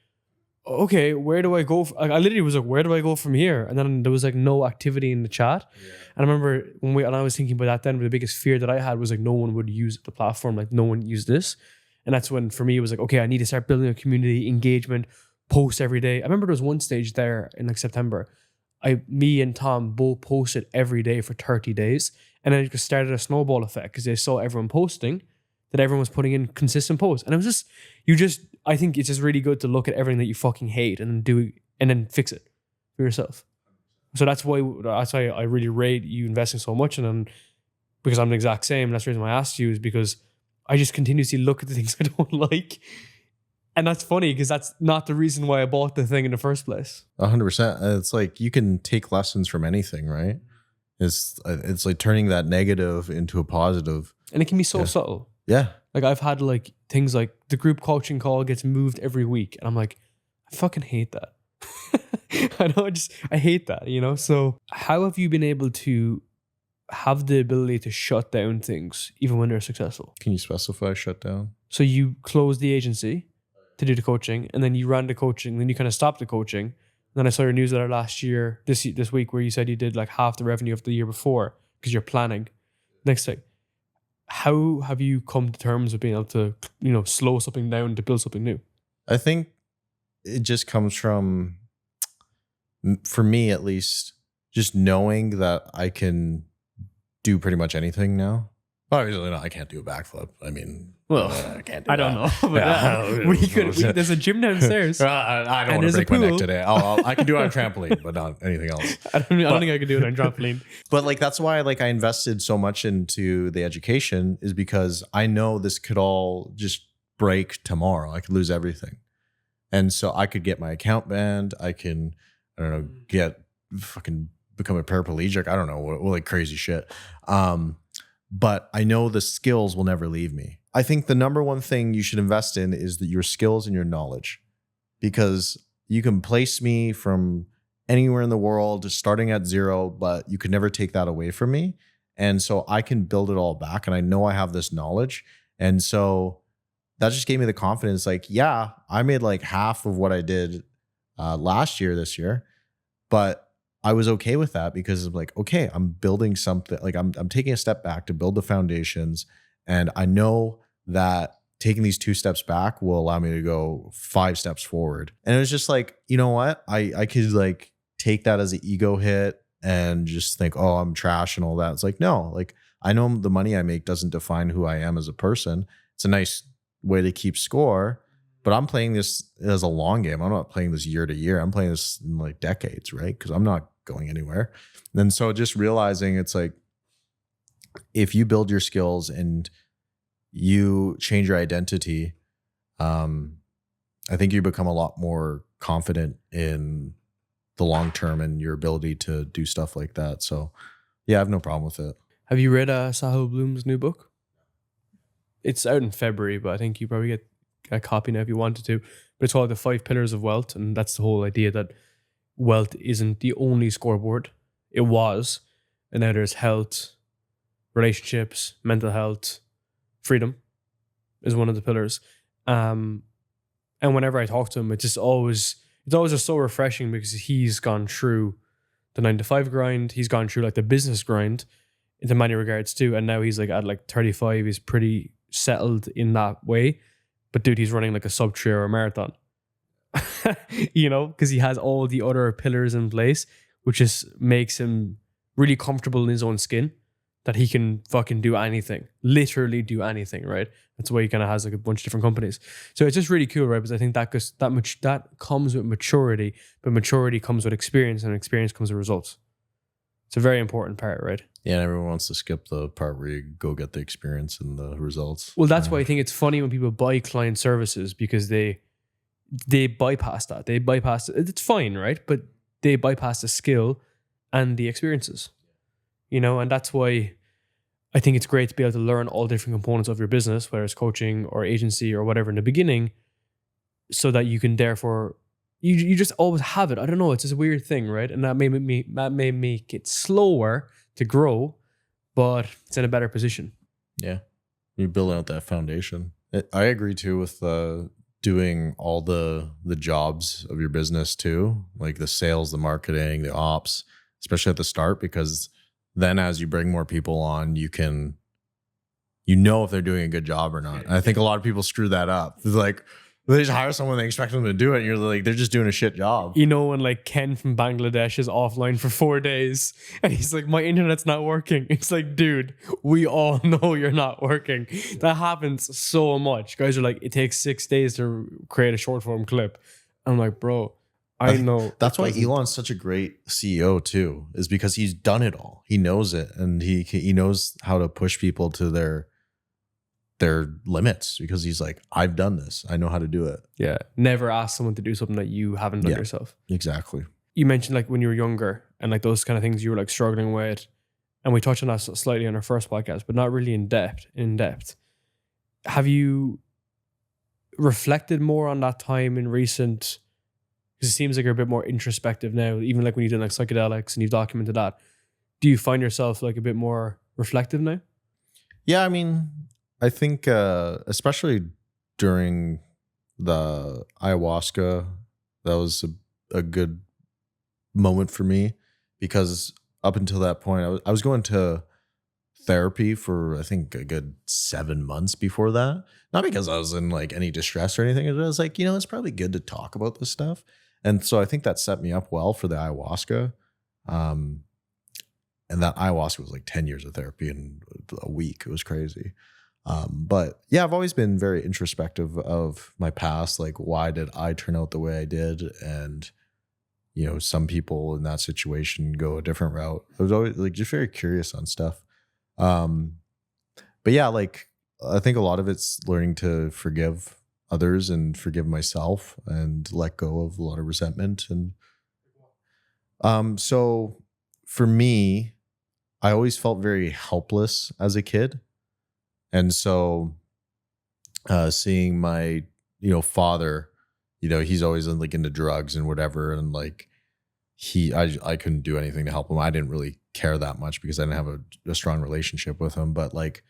okay, where do I go? I literally was like, where do I go from here? And then there was like no activity in the chat. Yeah. And I remember and I was thinking about that then, but the biggest fear that I had was like no one would use the platform, like no one used this. And that's when for me it was like, okay, I need to start building a community engagement, post every day. I remember there was one stage there in like September. Me and Tom both posted every day for 30 days. And then it just started a snowball effect because they saw everyone posting, that everyone was putting in consistent posts. And it was I think it's just really good to look at everything that you fucking hate and then fix it for yourself. So that's why I really rate you investing so much. And then because I'm the exact same, that's the reason why I asked you, is because I just continuously look at the things I don't like. And that's funny because that's not the reason why I bought the thing in the first place. 100%. It's like you can take lessons from anything, right? It's like turning that negative into a positive. And it can be so subtle. Yeah. Like I've had like things like the group coaching call gets moved every week. And I'm like, I fucking hate that. I know, I hate that, you know? So how have you been able to have the ability to shut down things even when they're successful? Can you specify shut down? So you closed the agency to do the coaching, and then you ran the coaching, then you kind of stopped the coaching. And then I saw your newsletter this week, where you said you did like half the revenue of the year before because you're planning. Next thing, how have you come to terms with being able to, slow something down to build something new? I think it just comes from, for me at least, just knowing that I can do pretty much anything now. Obviously, no, I can't do a backflip. I mean, well, I can't do I don't that. know. But there's a gym downstairs. I don't want to break my neck today. I can do it on trampoline, but not anything else. I don't think I could do it on trampoline. But like, that's why I invested so much into the education, is because I know this could all just break tomorrow. I could lose everything. And so I could get my account banned. I can, get fucking become a paraplegic. I don't know, what like crazy shit. But I know the skills will never leave me. I think the number one thing you should invest in is your skills and your knowledge, because you can place me from anywhere in the world, starting at zero, but you could never take that away from me. And so I can build it all back. And I know I have this knowledge. And so that just gave me the confidence. Like, yeah, I made like half of what I did this year, but I was okay with that, because I'm like, okay, I'm building something. Like I'm taking a step back to build the foundations. And I know that taking these 2 steps back will allow me to go 5 steps forward. And it was just like, you know what? I could like take that as an ego hit and just think, oh, I'm trash and all that. It's like, no, like I know the money I make doesn't define who I am as a person. It's a nice way to keep score, but I'm playing this as a long game. I'm not playing this year to year. I'm playing this in like decades, right? Because I'm not going anywhere. And so just realizing, it's like, if you build your skills and you change your identity, I think you become a lot more confident in the long term and your ability to do stuff like that. So yeah, I have no problem with it. Have you read Sahil Bloom's new book? It's out in February, but I think you probably get a copy now if you wanted to. But it's called The 5 Pillars of Wealth. And that's the whole idea that wealth isn't the only scoreboard. It was. And now there's health, relationships, mental health, freedom is one of the pillars. And whenever I talk to him, it's always just so refreshing, because he's gone through the 9-to-5 grind. He's gone through like the business grind in many regards too. And now he's like at like 35, he's pretty settled in that way. But dude, he's running like a sub 3 hour marathon, because he has all the other pillars in place, which just makes him really comfortable in his own skin, that he can fucking do anything, literally do anything, right? That's why he kind of has like a bunch of different companies. So it's just really cool, right? Because I think that comes with maturity, but maturity comes with experience, and experience comes with results. It's a very important part, right? Yeah, and everyone wants to skip the part where you go get the experience and the results. Well, that's why I think it's funny when people buy client services, because they bypass that. They bypass it. It's fine, right? But they bypass the skill and the experiences, and that's why I think it's great to be able to learn all different components of your business, whether it's coaching or agency or whatever in the beginning, so that you can therefore, you just always have it. I don't know. It's just a weird thing, right? And that may make it slower to grow, but it's in a better position. Yeah. You're building out that foundation. I agree too with doing all the jobs of your business too, like the sales, the marketing, the ops, especially at the start, because then as you bring more people on, you can, if they're doing a good job or not. And I think a lot of people screw that up. It's like, they just hire someone, they expect them to do it, and you're like, they're just doing a shit job. When like Ken from Bangladesh is offline for 4 days and he's like, my internet's not working. It's like, dude, we all know you're not working. That happens so much. Guys are like, it takes 6 days to create a short form clip. I'm like, bro, I know. That's why Elon's such a great CEO too, is because he's done it all. He knows it, and he knows how to push people to their limits, because he's like, I've done this. I know how to do it. Yeah. Never ask someone to do something that you haven't done yourself. Exactly. You mentioned like when you were younger and like those kind of things you were like struggling with. And we touched on that slightly on our first podcast, but not really in depth. Have you reflected more on that time in recent? Because it seems like you're a bit more introspective now, even like when you're doing like psychedelics and you've documented that. Do you find yourself like a bit more reflective now? Yeah, I mean, I think especially during the ayahuasca, that was a good moment for me, because up until that point, I was going to therapy for I think a good 7 months before that. Not because I was in like any distress or anything. I was like, it's probably good to talk about this stuff. And so I think that set me up well for the ayahuasca. And that ayahuasca was like 10 years of therapy in a week. It was crazy. But yeah, I've always been very introspective of my past. Like, why did I turn out the way I did? And, some people in that situation go a different route. I was always like just very curious on stuff. But yeah, like I think a lot of it's learning to forgive others and forgive myself and let go of a lot of resentment. And so for me, I always felt very helpless as a kid. And so seeing my, father, he's always like into drugs and whatever. And like I couldn't do anything to help him. I didn't really care that much because I didn't have a strong relationship with him. But like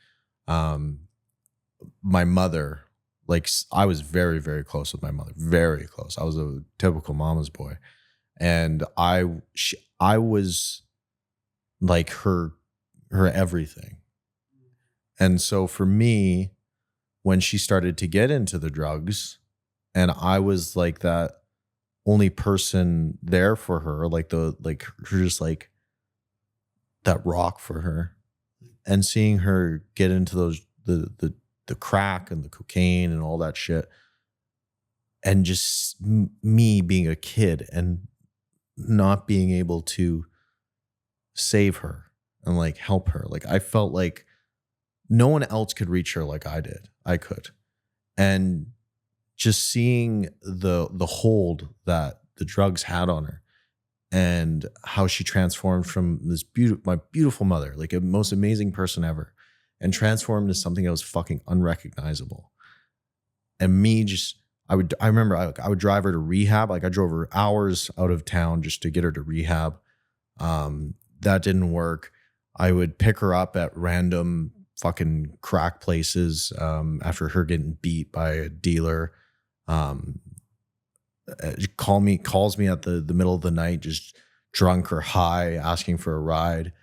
my mother, like I was very, very close with my mother, very close. I was a typical mama's boy. And I was like her everything. And so for me, when she started to get into the drugs and I was like that only person there for her, like her just like that rock for her, and seeing her get into those, the crack and the cocaine and all that shit. And just me being a kid and not being able to save her and like help her. Like I felt like no one else could reach her like I did. I could. And just seeing the hold that the drugs had on her and how she transformed from this my beautiful mother, like a most amazing person ever, and transformed into something that was fucking unrecognizable. And me just, I remember I would drive her to rehab. Like I drove her hours out of town just to get her to rehab. That didn't work. I would pick her up at random fucking crack places after her getting beat by a dealer. Calls me at the middle of the night, just drunk or high, asking for a ride.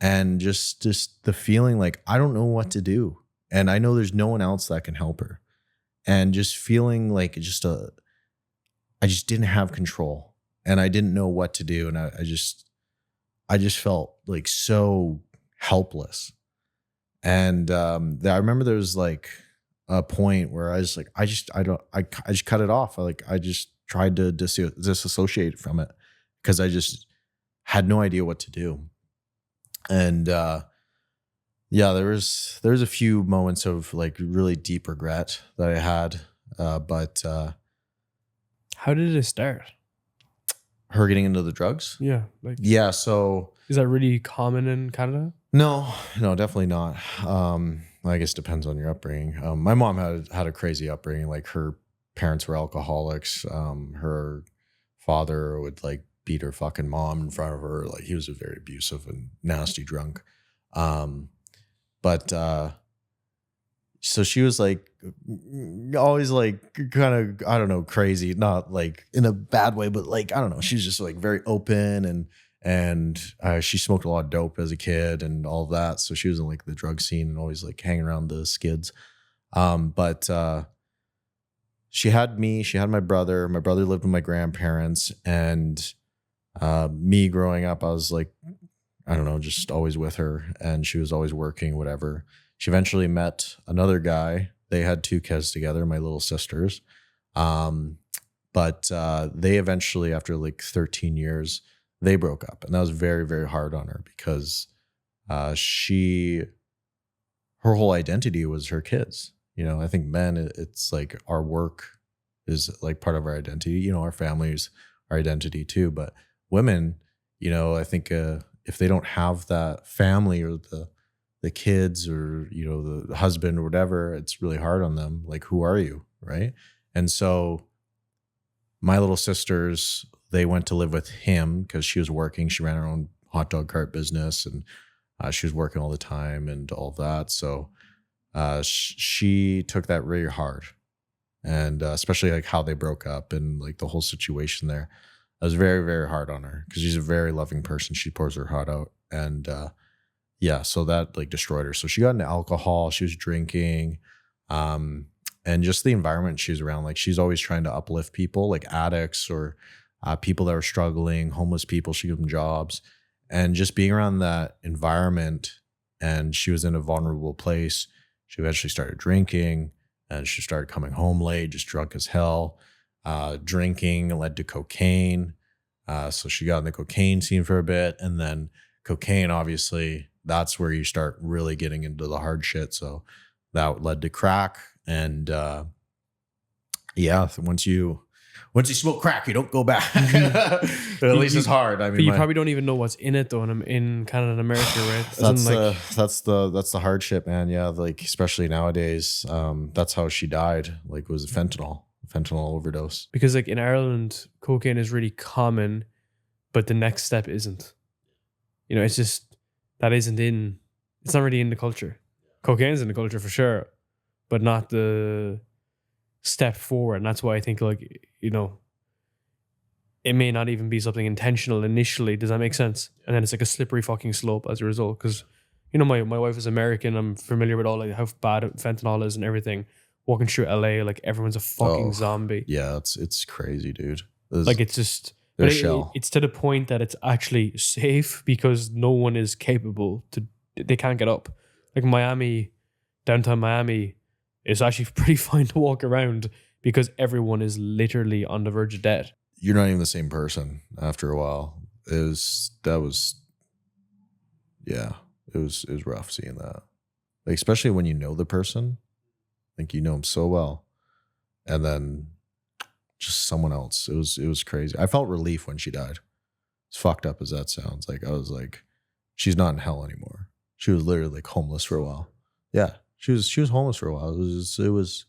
And just the feeling like I don't know what to do. And I know there's no one else that can help her. And just feeling like I just didn't have control and I didn't know what to do. And I just felt like so helpless. And I remember there was like a point where I was like, I just cut it off. I just tried to disassociate from it because I just had no idea what to do. And yeah, there was a few moments of like really deep regret that I had. But how did it start? Her getting into the drugs? Yeah. So is that really common in Canada? No, definitely not. I guess it depends on your upbringing. My mom had a crazy upbringing. Like her parents were alcoholics. Her father would like beat her fucking mom in front of her. Like he was a very abusive and nasty drunk. But so she was like always like kind of, I don't know, crazy, not like in a bad way, but like, I don't know. She's just like very open and she smoked a lot of dope as a kid and all of that. So she was in like the drug scene and always like hanging around the skids. But she had me, she had my brother lived with my grandparents, and me growing up, I was like, I don't know, just always with her, and she was always working, whatever. She eventually met another guy. They had 2 kids together, my little sisters. But they eventually, after like 13 years, they broke up. And that was very, very hard on her because her whole identity was her kids. I think men, it's like our work is like part of our identity. Our families, our identity too. But women, I think if they don't have that family or the kids or, the husband or whatever, it's really hard on them. Like, who are you? Right. And so my little sisters, they went to live with him because she was working. She ran her own hot dog cart business, and she was working all the time and all of that. So she took that really hard, and especially like how they broke up and like the whole situation there. I was very, very hard on her because she's a very loving person. She pours her heart out, and so that like destroyed her. So she got into alcohol. She was drinking. And just the environment she was around, like she's always trying to uplift people, like addicts or people that are struggling, homeless people. She gave them jobs, and just being around that environment. And she was in a vulnerable place. She eventually started drinking, and she started coming home late, just drunk as hell. Drinking led to cocaine. So she got in the cocaine scene for a bit, and then cocaine, obviously, that's where you start really getting into the hard shit. So that led to crack. And once you smoke crack, you don't go back. Or at least it's hard. I mean, but you probably don't even know what's in it though. In Canada and America, right? That's the hardship, man. Yeah, like especially nowadays. That's how she died. Like, was fentanyl overdose. Because like in Ireland, cocaine is really common, but the next step isn't. You know, it's just it's not really in the culture. Cocaine's in the culture for sure, but not the step forward. And that's why I think, like, you know, it may not even be something intentional initially. Does that make sense? And then it's like a slippery fucking slope as a result. Because, you know, my wife is American. I'm familiar with all like how bad fentanyl is and everything. Walking through LA, like everyone's a fucking zombie. Yeah, it's crazy, dude. Like it's just it's to the point that it's actually safe because no one is capable they can't get up. Like downtown Miami, it's actually pretty fine to walk around because everyone is literally on the verge of death. You're not even the same person after a while. It was rough seeing that. Like, especially when you know the person, like you know him so well, and then just someone else. It was crazy. I felt relief when she died. As fucked up as that sounds, like I was like, she's not in hell anymore. She was literally like homeless for a while. Yeah, she was homeless for a while. It was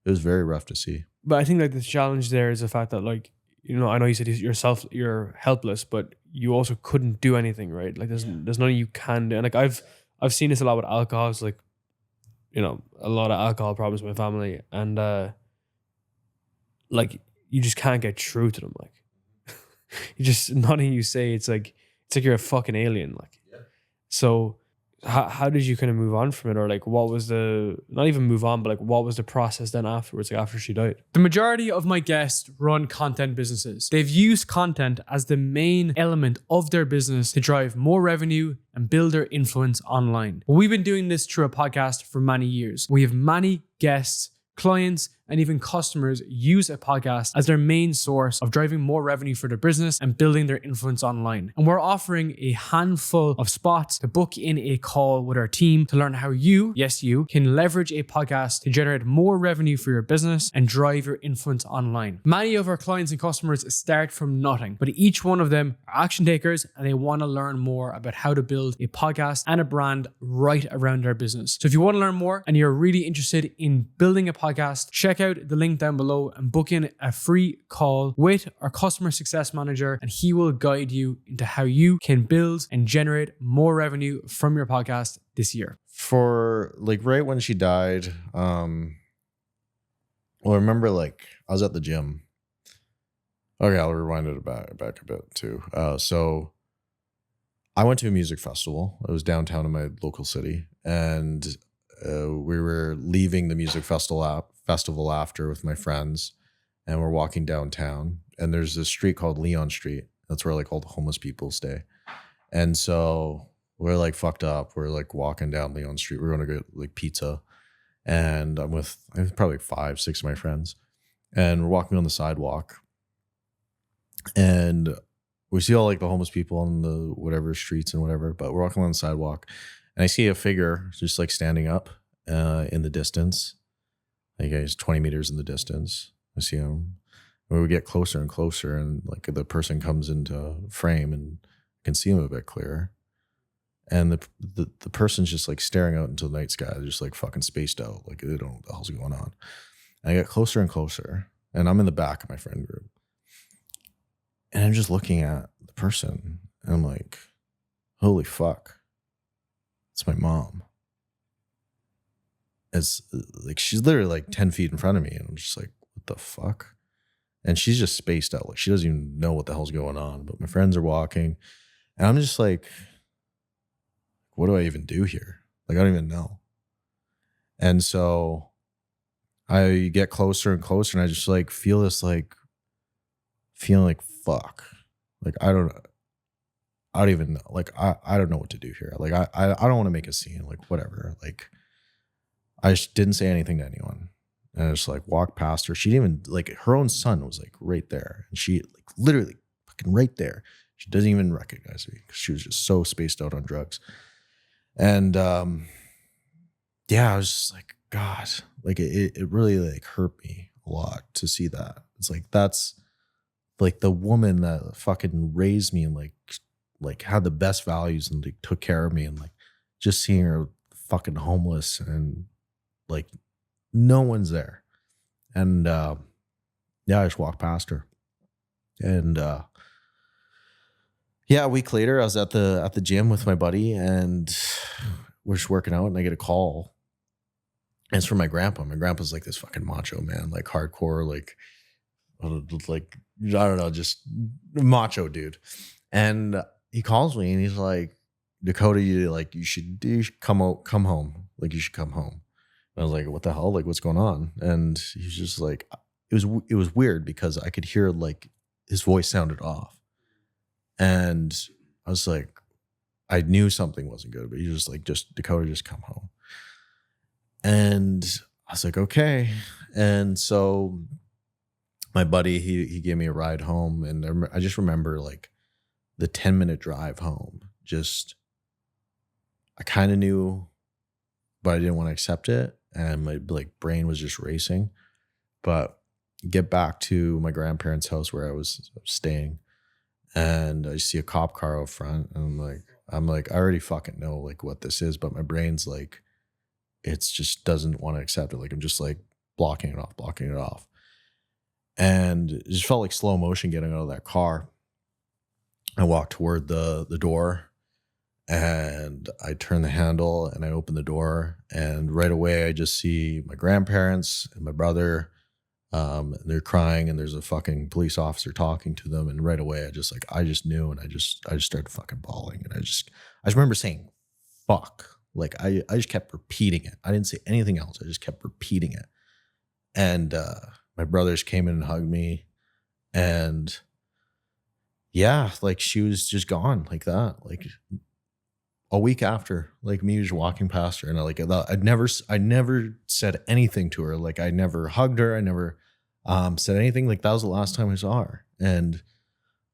very rough to see. But I think like the challenge there is the fact that, like, you know, I know you said you're helpless, but you also couldn't do anything, right? Like there's nothing you can do. And like I've seen this a lot with alcohol. It's like, you know, a lot of alcohol problems in my family, and like you just can't get through to them. Like you just, nothing you say, it's like you're a fucking alien. Like, yeah. So how did you kind of move on from it? Or like, what was not even move on, but like, what was the process then afterwards, like after she died? The majority of my guests run content businesses. They've used content as the main element of their business to drive more revenue and build their influence online. We've been doing this through a podcast for many years. We have many guests, clients, and even customers use a podcast as their main source of driving more revenue for their business and building their influence online. And we're offering a handful of spots to book in a call with our team to learn how you can leverage a podcast to generate more revenue for your business and drive your influence online. Many of our clients and customers start from nothing, but each one of them are action takers and they want to learn more about how to build a podcast and a brand right around their business. So if you want to learn more and you're really interested in building a podcast, check out the link down below and book in a free call with our customer success manager, and he will guide you into how you can build and generate more revenue from your podcast this year. For like right when she died, well, I remember like I was at the gym. Okay, I'll rewind it back a bit too. So I went to a music festival. It was downtown in my local city, and we were leaving the music festival after with my friends, and we're walking downtown, and there's this street called Leon Street. That's where like all the homeless people stay. And so we're like fucked up. We're like walking down Leon Street. We're going to get like pizza, and I'm with probably 5-6 of my friends, and we're walking on the sidewalk, and we see all like the homeless people on the whatever streets and whatever, but we're walking on the sidewalk, and I see a figure just like standing up in the distance. Like he's 20 meters in the distance. I see him. And we get closer and closer, and like the person comes into frame, and I can see him a bit clearer. And the person's just like staring out into the night sky. They're just like fucking spaced out. Like they don't know what the hell's going on. And I get closer and closer, and I'm in the back of my friend group. And I'm just looking at the person and I'm like, holy fuck. It's my mom. It's like, she's literally like 10 feet in front of me. And I'm just like, what the fuck? And she's just spaced out. Like, she doesn't even know what the hell's going on. But my friends are walking. And I'm just like, what do I even do here? Like, I don't even know. And so I get closer and closer, and I just like feel this like feeling like fuck. Like, I don't even know. Like, I don't know what to do here. Like, I don't want to make a scene. Like, whatever. Like, I just didn't say anything to anyone. And I just like walked past her. She didn't even, like, her own son was like right there. And she like literally fucking right there. She doesn't even recognize me because she was just so spaced out on drugs. And yeah, I was just like, God, like it really like hurt me a lot to see that. It's like, that's like the woman that fucking raised me and like had the best values and like took care of me, and like just seeing her fucking homeless and like no one's there. And yeah, I just walked past her. And yeah, a week later I was at the gym with my buddy, and we're just working out, and I get a call. And it's from my grandpa. My grandpa's like this fucking macho man, like hardcore, like I don't know, just macho dude. And he calls me and he's like, Dakota, you should come home. Like, you should come home. And I was like, what the hell? Like, what's going on? And he's just like, it was weird because I could hear like his voice sounded off. And I was like, I knew something wasn't good, but he was just like, Dakota, just come home. And I was like, okay. And so my buddy, he gave me a ride home, and I just remember like the 10-minute drive home. Just, I kind of knew, but I didn't want to accept it, and my like brain was just racing. But get back to my grandparents' house where I was staying, and I see a cop car out front, and I'm like, I already fucking know like what this is, but my brain's like, it's just doesn't want to accept it. Like, I'm just like blocking it off. And it just felt like slow motion getting out of that car. I walked toward the door, and I turn the handle and I open the door, and right away I just see my grandparents and my brother. And they're crying, and there's a fucking police officer talking to them. And right away I just knew, and I just started fucking bawling. And I just remember saying, fuck. Like, I just kept repeating it. I didn't say anything else. I just kept repeating it. And my brothers came in and hugged me. And yeah, like, she was just gone like that. Like, a week after, like, me just walking past her, and I never said anything to her. Like, I never hugged her. I never said anything. Like, that was the last time I saw her. And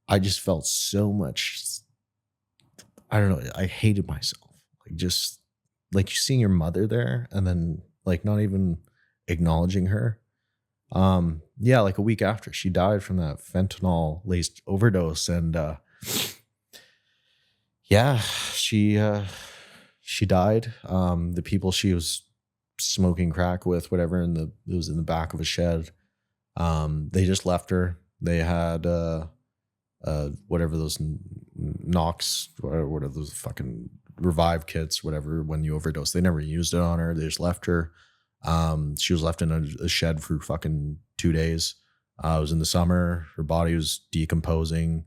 I just felt so much, I don't know, I hated myself. Like, just like seeing your mother there and then like not even acknowledging her. Yeah, like a week after, she died from that fentanyl laced overdose. And yeah, she died. The people she was smoking crack with, whatever, it was in the back of a shed. They just left her. They had whatever those Knox, whatever those fucking revive kits, whatever, when you overdose. They never used it on her. They just left her. She was left in a shed for fucking 2 days. It was in the summer. Her body was decomposing.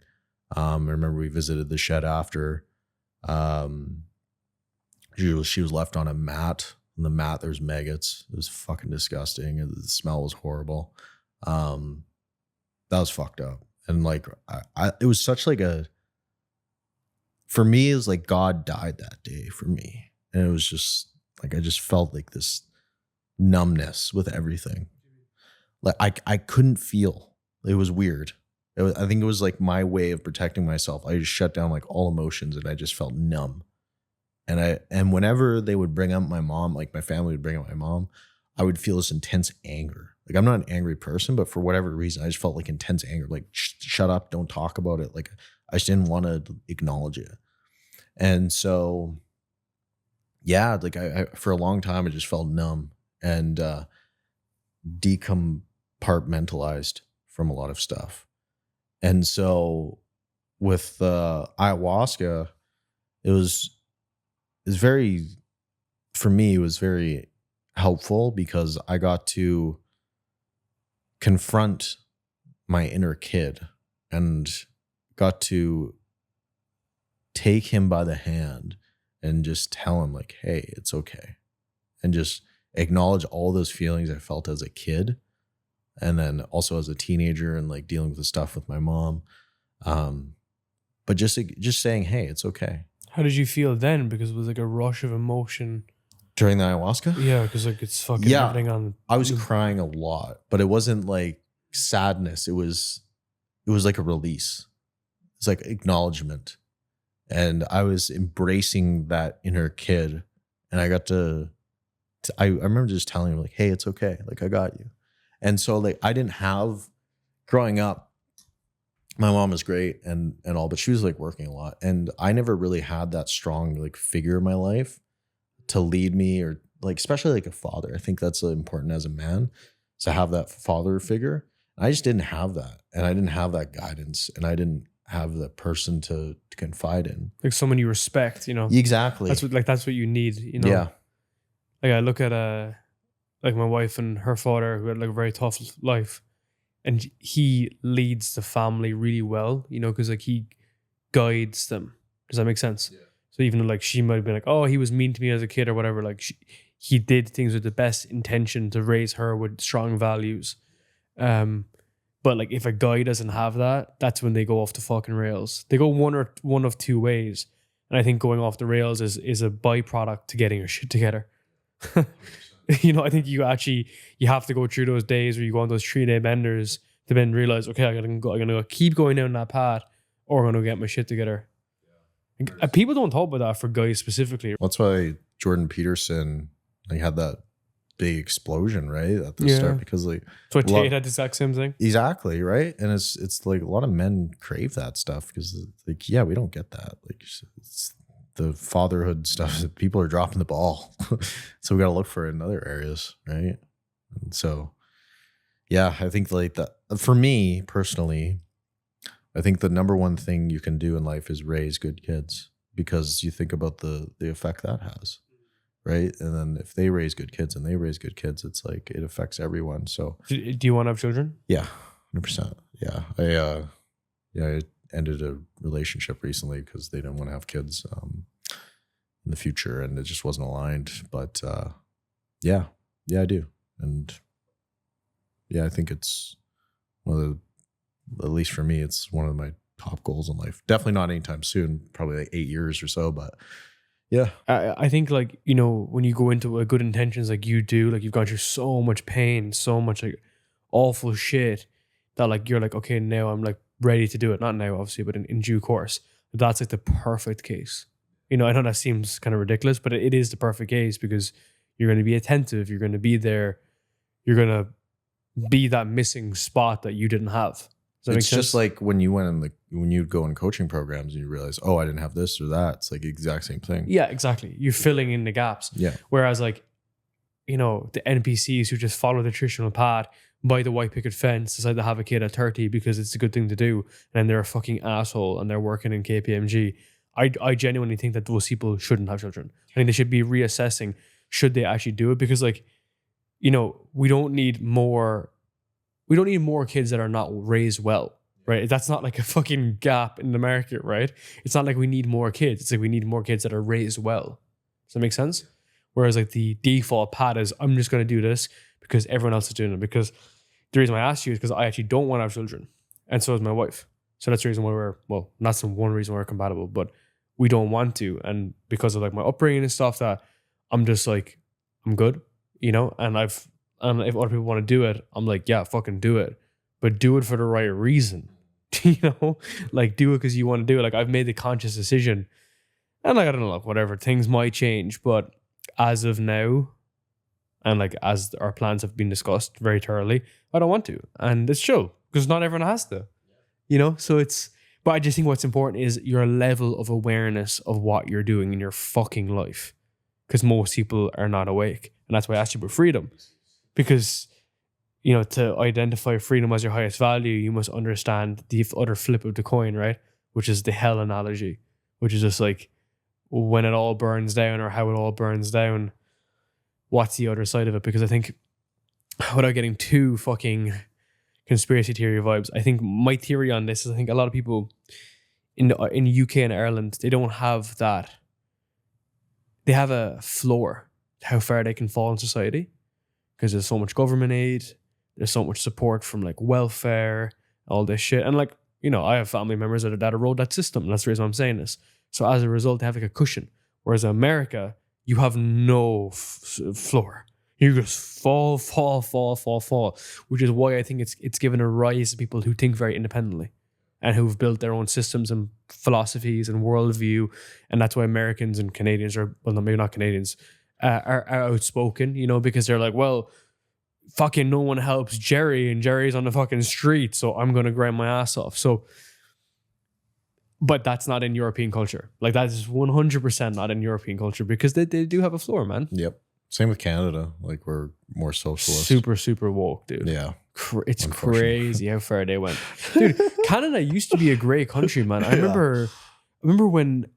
I remember we visited the shed after. She was left on a mat. On the mat, there's maggots. It was fucking disgusting. The smell was horrible. That was fucked up. And like, it was such like for me, it was like God died that day for me. And it was just like, I just felt like this numbness with everything. Like I couldn't feel. It was weird. I think it was like my way of protecting myself. I just shut down like all emotions, and I just felt numb. And whenever they would bring up my mom, like my family would bring up my mom, I would feel this intense anger. Like, I'm not an angry person, but for whatever reason, I just felt like intense anger. Like, shut up, don't talk about it. Like, I just didn't want to acknowledge it. And so, yeah, like I for a long time, I just felt numb and decompartmentalized from a lot of stuff. And so with the ayahuasca, it was very, for me, it was very helpful because I got to confront my inner kid and got to take him by the hand and just tell him like, hey, it's okay. And just acknowledge all those feelings I felt as a kid. And then also as a teenager and like dealing with the stuff with my mom. But just saying, hey, it's okay. How did you feel then? Because it was like a rush of emotion. During the ayahuasca? Yeah, because like it's fucking everything on. I was crying a lot, but it wasn't like sadness. It was like a release. It's like acknowledgement. And I was embracing that inner kid. And I got I remember just telling him like, hey, it's okay. Like I got you. And so like I didn't have, growing up, my mom was great and all, but she was like working a lot. And I never really had that strong like figure in my life to lead me, or like, especially like a father. I think that's important as a man, to have that father figure. I just didn't have that. And I didn't have that guidance, and I didn't have the person to confide in. Like someone you respect, you know? Exactly. That's what you need, you know? Yeah. Like I look at like my wife and her father, who had like a very tough life, and he leads the family really well, you know, because like he guides them. Does that make sense? Yeah. So even though like she might have been like, oh, he was mean to me as a kid or whatever, like he did things with the best intention to raise her with strong values. But like if a guy doesn't have that, that's when they go off the fucking rails. They go one of two ways. And I think going off the rails is a byproduct to getting your shit together. You know, I think you have to go through those days where you go on those 3-day benders to then realize, okay, I'm gonna keep going down that path, or I'm gonna get my shit together. And people don't talk about that for guys specifically. That's why Jordan Peterson like had that big explosion right at the start, because like so Tate had the exact same thing. Exactly, right? And it's like a lot of men crave that stuff because like, yeah, we don't get that. Like it's the fatherhood stuff that people are dropping the ball. So we got to look for it in other areas, right? And so yeah, I think like that for me personally, I think the number one thing you can do in life is raise good kids, because you think about the effect that has, right? And then if they raise good kids and they raise good kids, it's like it affects everyone. So do you want to have children? Yeah, 100%. Yeah, I ended a relationship recently because they didn't want to have kids in the future, and it just wasn't aligned. But yeah, I do, and yeah, I think it's one of the, at least for me, it's one of my top goals in life. Definitely not anytime soon, probably like 8 years or so, but yeah. I think like, you know, when you go into a good intentions like you do, like you've gone through so much pain, so much like awful shit that like you're like, okay, now I'm like ready to do it. Not now, obviously, but in due course. That's like the perfect case. You know, I know that seems kind of ridiculous, but it is the perfect case because you're going to be attentive. You're going to be there. You're going to be that missing spot that you didn't have. Does that make sense? Just like when you went in when you go in coaching programs and you realize, oh, I didn't have this or that. It's like the exact same thing. Yeah, exactly. You're filling in the gaps. Yeah. Whereas like, you know, the NPCs who just follow the traditional path, buy the white picket fence, decide to have a kid at 30 because it's a good thing to do, and then they're a fucking asshole and they're working in KPMG. I genuinely think that those people shouldn't have children. I think they should be reassessing, should they actually do it? Because like, you know, we don't need more kids that are not raised well, right? That's not like a fucking gap in the market, right? It's not like we need more kids. It's like we need more kids that are raised well. Does that make sense? Whereas like the default path is, I'm just going to do this because everyone else is doing it. Because the reason why I asked you is because I actually don't want to have children. And so is my wife. So that's the reason why that's the one reason why we're compatible, but we don't want to. And because of like my upbringing and stuff, that I'm just like, I'm good, you know? And if other people want to do it, I'm like, yeah, fucking do it. But do it for the right reason. You know? Like do it because you want to do it. Like I've made the conscious decision. And like, I don't know, like, whatever, things might change. But as of now, and like as our plans have been discussed very thoroughly, I don't want to. And it's chill because not everyone has to. You know? So but I just think what's important is your level of awareness of what you're doing in your fucking life. Because most people are not awake. And that's why I asked you about freedom. Because, to identify freedom as your highest value, you must understand the other flip of the coin, right? Which is the hell analogy, which is just like when it all burns down or how it all burns down, what's the other side of it? Because I think, without getting too fucking conspiracy theory vibes, I think my theory on this is I think a lot of people in UK and Ireland, they don't have that. They have a floor how far they can fall in society because there's so much government aid. There's so much support from like welfare, all this shit. And like, I have family members that erode that system. And that's the reason I'm saying this. So as a result, they have like a cushion. Whereas in America, you have no floor. You just fall, which is why I think it's given a rise to people who think very independently and who've built their own systems and philosophies and worldview. And that's why Americans and Canadians maybe not Canadians, are outspoken, because they're like, well, fucking no one helps Jerry and Jerry's on the fucking street, so I'm going to grind my ass off. So, but that's not in European culture. Like that is 100% not in European culture because they do have a floor, man. Yep. Same with Canada. Like we're more socialist. Super, super woke, dude. Yeah. It's crazy how far they went. Dude, Canada used to be a great country, man. I remember when,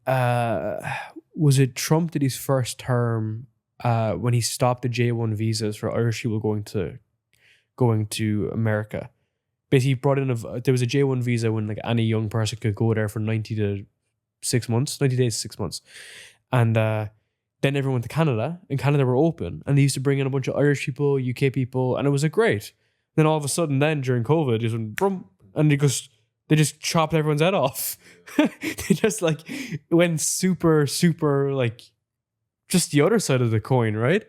was it Trump did his first term when he stopped the J1 visas for Irish people going to America. Basically, he brought in there was a J1 visa when like any young person could go there for 90 days to 6 months. And then everyone went to Canada, and Canada were open, and they used to bring in a bunch of Irish people, UK people, and it was like great. Then all of a sudden, during COVID, just went brum, and they just chopped everyone's head off. They just like went super, super like just the other side of the coin, right?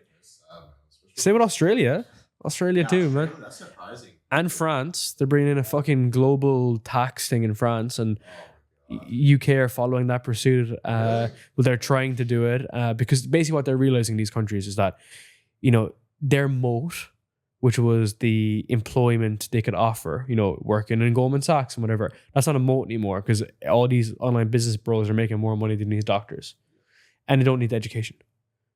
Same with Australia. Australia too, man. That's surprising. And France. They're bringing in a fucking global tax thing in France, and UK are following that pursuit. Well, they're trying to do it because basically what they're realizing in these countries is that, their moat, which was the employment they could offer, working in Goldman Sachs and whatever, that's not a moat anymore because all these online business bros are making more money than these doctors, and they don't need the education.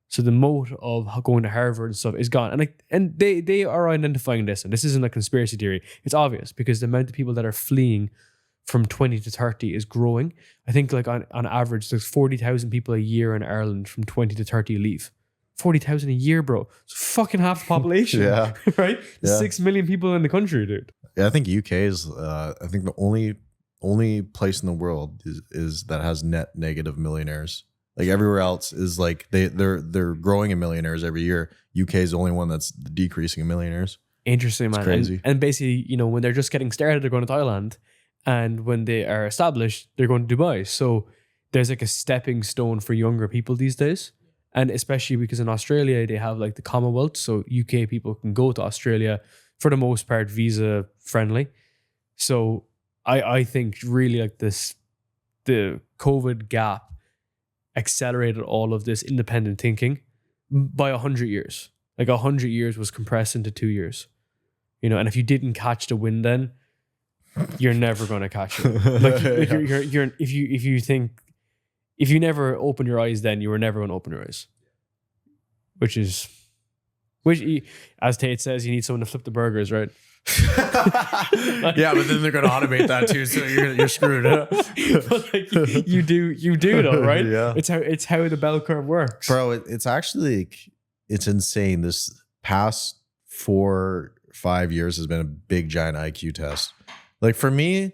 So the moat of going to Harvard and stuff is gone. And they are identifying this, and this isn't a conspiracy theory. It's obvious because the amount of people that are fleeing from 20 to 30 is growing. I think like on average, there's 40,000 people a year in Ireland from 20 to 30 leave. 40,000 a year, bro. It's fucking half the population. Yeah. Right? Yeah. 6 million people in the country, dude. Yeah, I think UK is I think the only place in the world is that has net negative millionaires. Like everywhere else is like they're growing in millionaires every year. UK is the only one that's decreasing in millionaires. Interesting, man. It's crazy. And basically, when they're just getting started, they're going to Thailand. And when they are established, they're going to Dubai. So there's like a stepping stone for younger people these days. And especially because in Australia, they have like the Commonwealth. So UK people can go to Australia for the most part, visa friendly. So I think really like the COVID gap accelerated all of this independent thinking by 100 years. Like 100 years was compressed into 2 years. And if you didn't catch the wind then, you're never going to catch it. Like you're if you never open your eyes then, you were never going to open your eyes. Which as Tate says, you need someone to flip the burgers, right? Yeah, but then they're going to automate that too, so you're screwed. But like, you do though, right? Yeah. It's how the bell curve works. Bro, it's actually like, it's insane. This past 4-5 years has been a big giant IQ test. Like for me,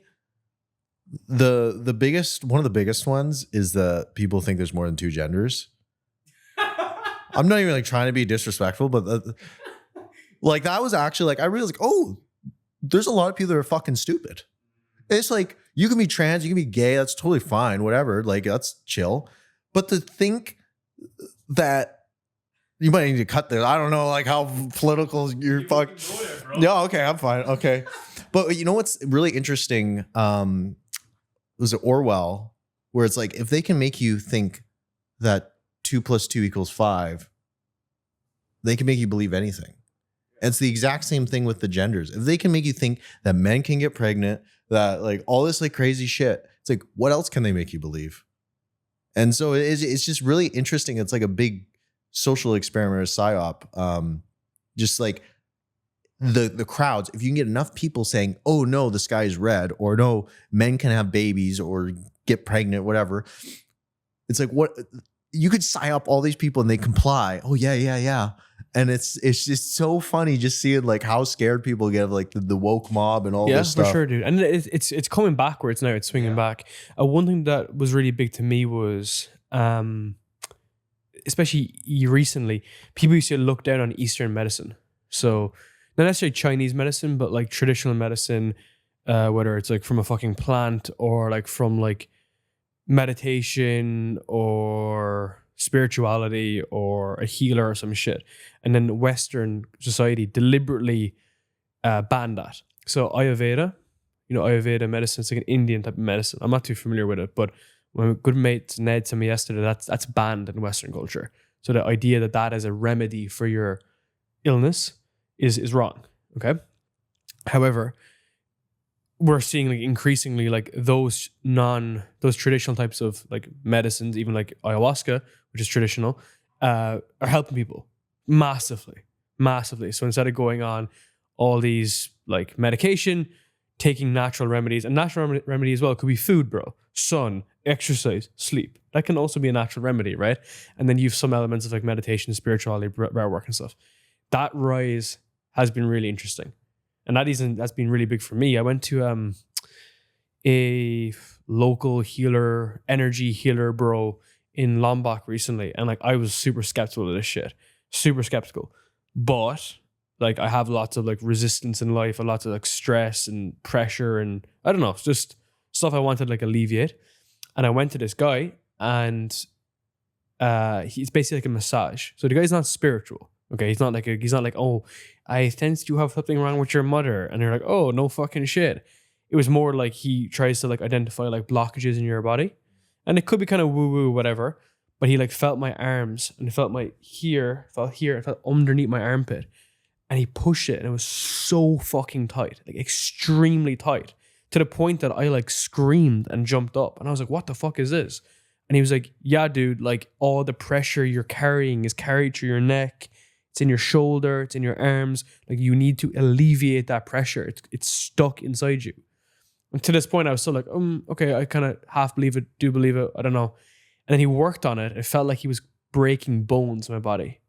the biggest one of the biggest ones is that people think there's more than two genders. I'm not even like trying to be disrespectful, but like that was actually like I realized like, oh, there's a lot of people that are fucking stupid. It's like you can be trans, you can be gay, that's totally fine, whatever. Like that's chill. But to think that you might need to cut there. I don't know like how political you're fucking. Yeah, okay, I'm fine. Okay. But you know what's really interesting? Was it Orwell, where it's like if they can make you think that 2 + 2 = 5, they can make you believe anything. And it's the exact same thing with the genders. If they can make you think that men can get pregnant, that like all this like crazy shit, it's like what else can they make you believe? And so it's just really interesting. It's like a big social experiment or psyop. Just like the crowds, if you can get enough people saying, oh no, the sky is red, or no, men can have babies or get pregnant, whatever. It's like, what, you could sign up all these people and they comply. Oh yeah. And it's just so funny just seeing like how scared people get of like the woke mob and all this stuff. Yeah, for sure, dude. And it's coming backwards now. It's swinging back. One thing that was really big to me was, especially recently, people used to look down on Eastern medicine. So not necessarily Chinese medicine, but like traditional medicine, whether it's like from a fucking plant or like from like meditation or spirituality or a healer or some shit. And then Western society deliberately banned that. So Ayurveda, Ayurveda medicine, it's like an Indian type of medicine. I'm not too familiar with it, but my good mate Ned told me yesterday that's banned in Western culture. So the idea that is a remedy for your illness is wrong. Okay. However, we're seeing like increasingly like those traditional types of like medicines, even like ayahuasca, which is traditional, are helping people massively. So instead of going on all these like medication, taking natural remedies, and natural remedy as well could be food, bro, sun, exercise, sleep. That can also be a natural remedy, right? And then you've some elements of like meditation, spirituality, breath work and stuff. That rise has been really interesting. And that's been really big for me. I went to a local healer, energy healer bro in Lombok recently. And like I was super skeptical of this shit. Super skeptical. But like I have lots of like resistance in life, a lot of like stress and pressure and I don't know, just stuff I wanted like alleviate. And I went to this guy and he's basically like a massage. So the guy's not spiritual. Okay, he's not like, oh, I sense you have something wrong with your mother. And they're like, oh, no fucking shit. It was more like he tries to like identify like blockages in your body. And it could be kind of woo-woo, whatever. But he like felt my arms and he felt here, and felt underneath my armpit. And he pushed it and it was so fucking tight, like extremely tight, to the point that I like screamed and jumped up. And I was like, what the fuck is this? And he was like, yeah, dude, like all the pressure you're carrying is carried through your neck. It's in your shoulder, it's in your arms. Like you need to alleviate that pressure. It's stuck inside you. And to this point, I was still like, okay, I kind of half believe it, do believe it, I don't know. And then he worked on it. It felt like he was breaking bones in my body.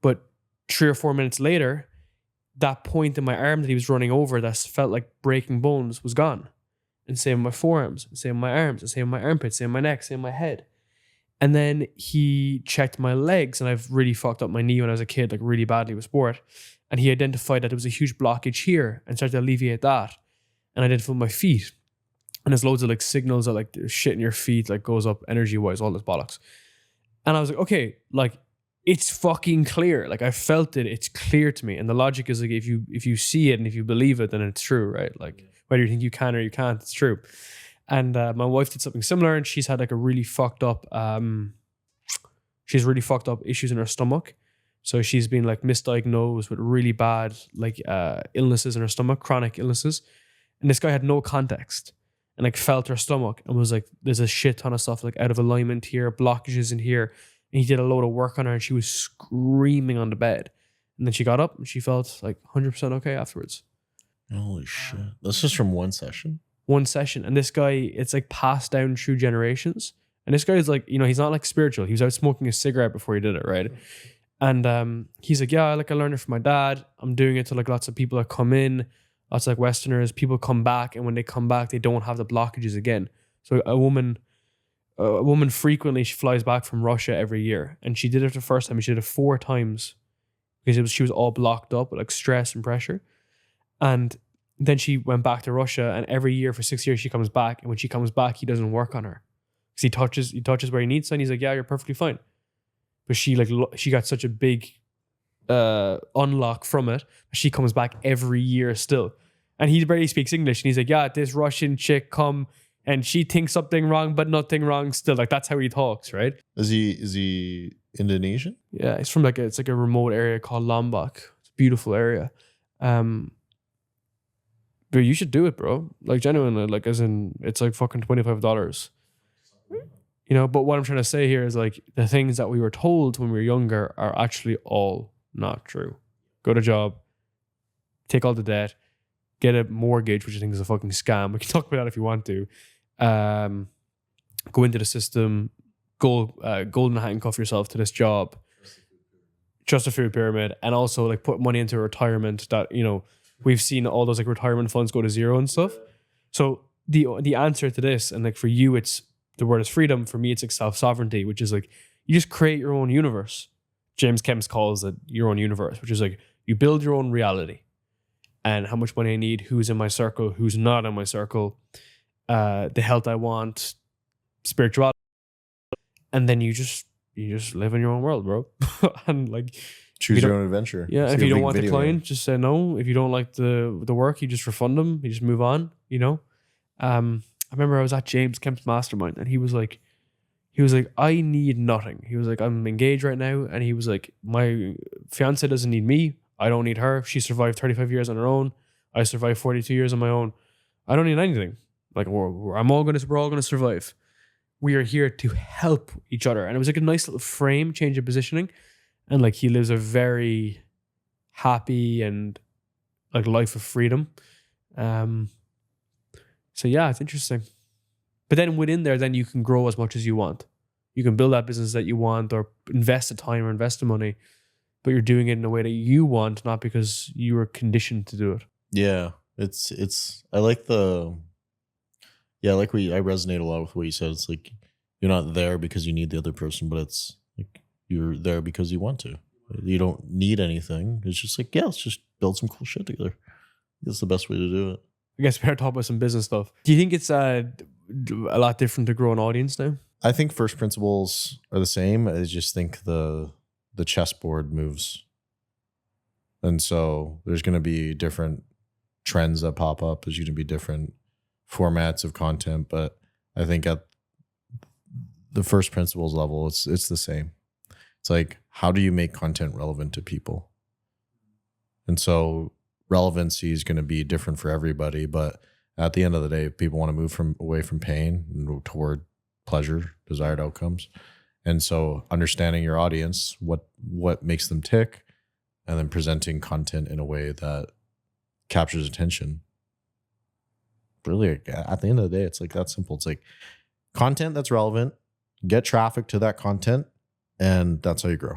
But 3 or 4 minutes later, that point in my arm that he was running over that felt like breaking bones was gone. And same with my forearms, and same with my arms, and same with my armpits, same with my neck, same with my head. And then he checked my legs, and I've really fucked up my knee when I was a kid, like really badly with sport. And he identified that there was a huge blockage here and started to alleviate that. And I identified my feet. And there's loads of like signals that like shit in your feet like goes up energy wise, all this bollocks. And I was like, okay, like it's fucking clear. Like I felt it, it's clear to me. And the logic is like if you see it and if you believe it, then it's true, right? Like whether you think you can or you can't, it's true. And my wife did something similar, and she's had like a really fucked up, issues in her stomach. So she's been like misdiagnosed with really bad like illnesses in her stomach, chronic illnesses. And this guy had no context and like felt her stomach and was like, there's a shit ton of stuff like out of alignment here, blockages in here. And he did a load of work on her and she was screaming on the bed. And then she got up and she felt like 100% okay afterwards. Holy shit. This is from one session? One session. And this guy, it's like passed down through generations. And this guy is like, he's not like spiritual. He was out smoking a cigarette before he did it, right? And he's like, yeah, like I learned it from my dad. I'm doing it to like lots of people that come in, lots of like Westerners, people come back. And when they come back, they don't have the blockages again. So a woman frequently, she flies back from Russia every year. And she did it the first time. She did it 4 times because she was all blocked up with like stress and pressure. And then she went back to Russia, and every year for 6 years she comes back. And when she comes back, he doesn't work on her because he touches where he needs to, and he's like, yeah, you're perfectly fine. But she got such a big unlock from it. She comes back every year still, and he barely speaks English. And he's like, yeah, this Russian chick come and she thinks something wrong, but nothing wrong still. Like that's how he talks, right? Is he Indonesian? Yeah, it's from it's like a remote area called Lombok. It's a beautiful area. But you should do it, bro. Like genuinely, like as in it's like fucking $25. But what I'm trying to say here is like the things that we were told when we were younger are actually all not true. Go to job, take all the debt, get a mortgage, which I think is a fucking scam. We can talk about that if you want to. Go into the system, golden handcuff yourself to this job, trust the food pyramid, and also like put money into retirement that, you know, we've seen all those like retirement funds go to zero and stuff. So the answer to this, and like for you, it's the word is freedom. For me, it's like self-sovereignty, which is like you just create your own universe. James Kemps calls it your own universe, which is like you build your own reality and how much money I need, who's in my circle, who's not in my circle, the health I want, spirituality. And then you just live in your own world, bro. And like choose your own adventure. Yeah. It's If like you a don't big want the video client, game. just say no. If you don't like the work, you just refund them. You just move on, you know? I remember I was at James Kemp's mastermind and he was like, I need nothing. He was like, I'm engaged right now. And he was like, my fiance doesn't need me. I don't need her. She survived 35 years on her own. I survived 42 years on my own. I don't need anything. Like we're all gonna survive. We are here to help each other. And it was like a nice little frame, change of positioning. And like he lives a very happy and like life of freedom. So yeah, it's interesting. But then within there, then you can grow as much as you want. You can build that business that you want or invest the time or invest the money, but you're doing it in a way that you want, not because you were conditioned to do it. Yeah, it's. I like the. Yeah, I resonate a lot with what you said. It's like you're not there because you need the other person, but it's like you're there because you want to. You don't need anything. It's just like, yeah, let's just build some cool shit together. That's the best way to do it. I guess we better talk about some business stuff. Do you think it's a lot different to grow an audience now? I think first principles are the same. I just think the chessboard moves. And so there's going to be different trends that pop up. There's going to be different formats of content. But I think at the first principles level, it's the same. It's like, how do you make content relevant to people? And so relevancy is going to be different for everybody. But at the end of the day, people want to move away from pain and toward pleasure, desired outcomes. And so understanding your audience, what makes them tick, and then presenting content in a way that captures attention. Really, at the end of the day, it's like that simple. It's like content that's relevant, get traffic to that content, and that's how you grow.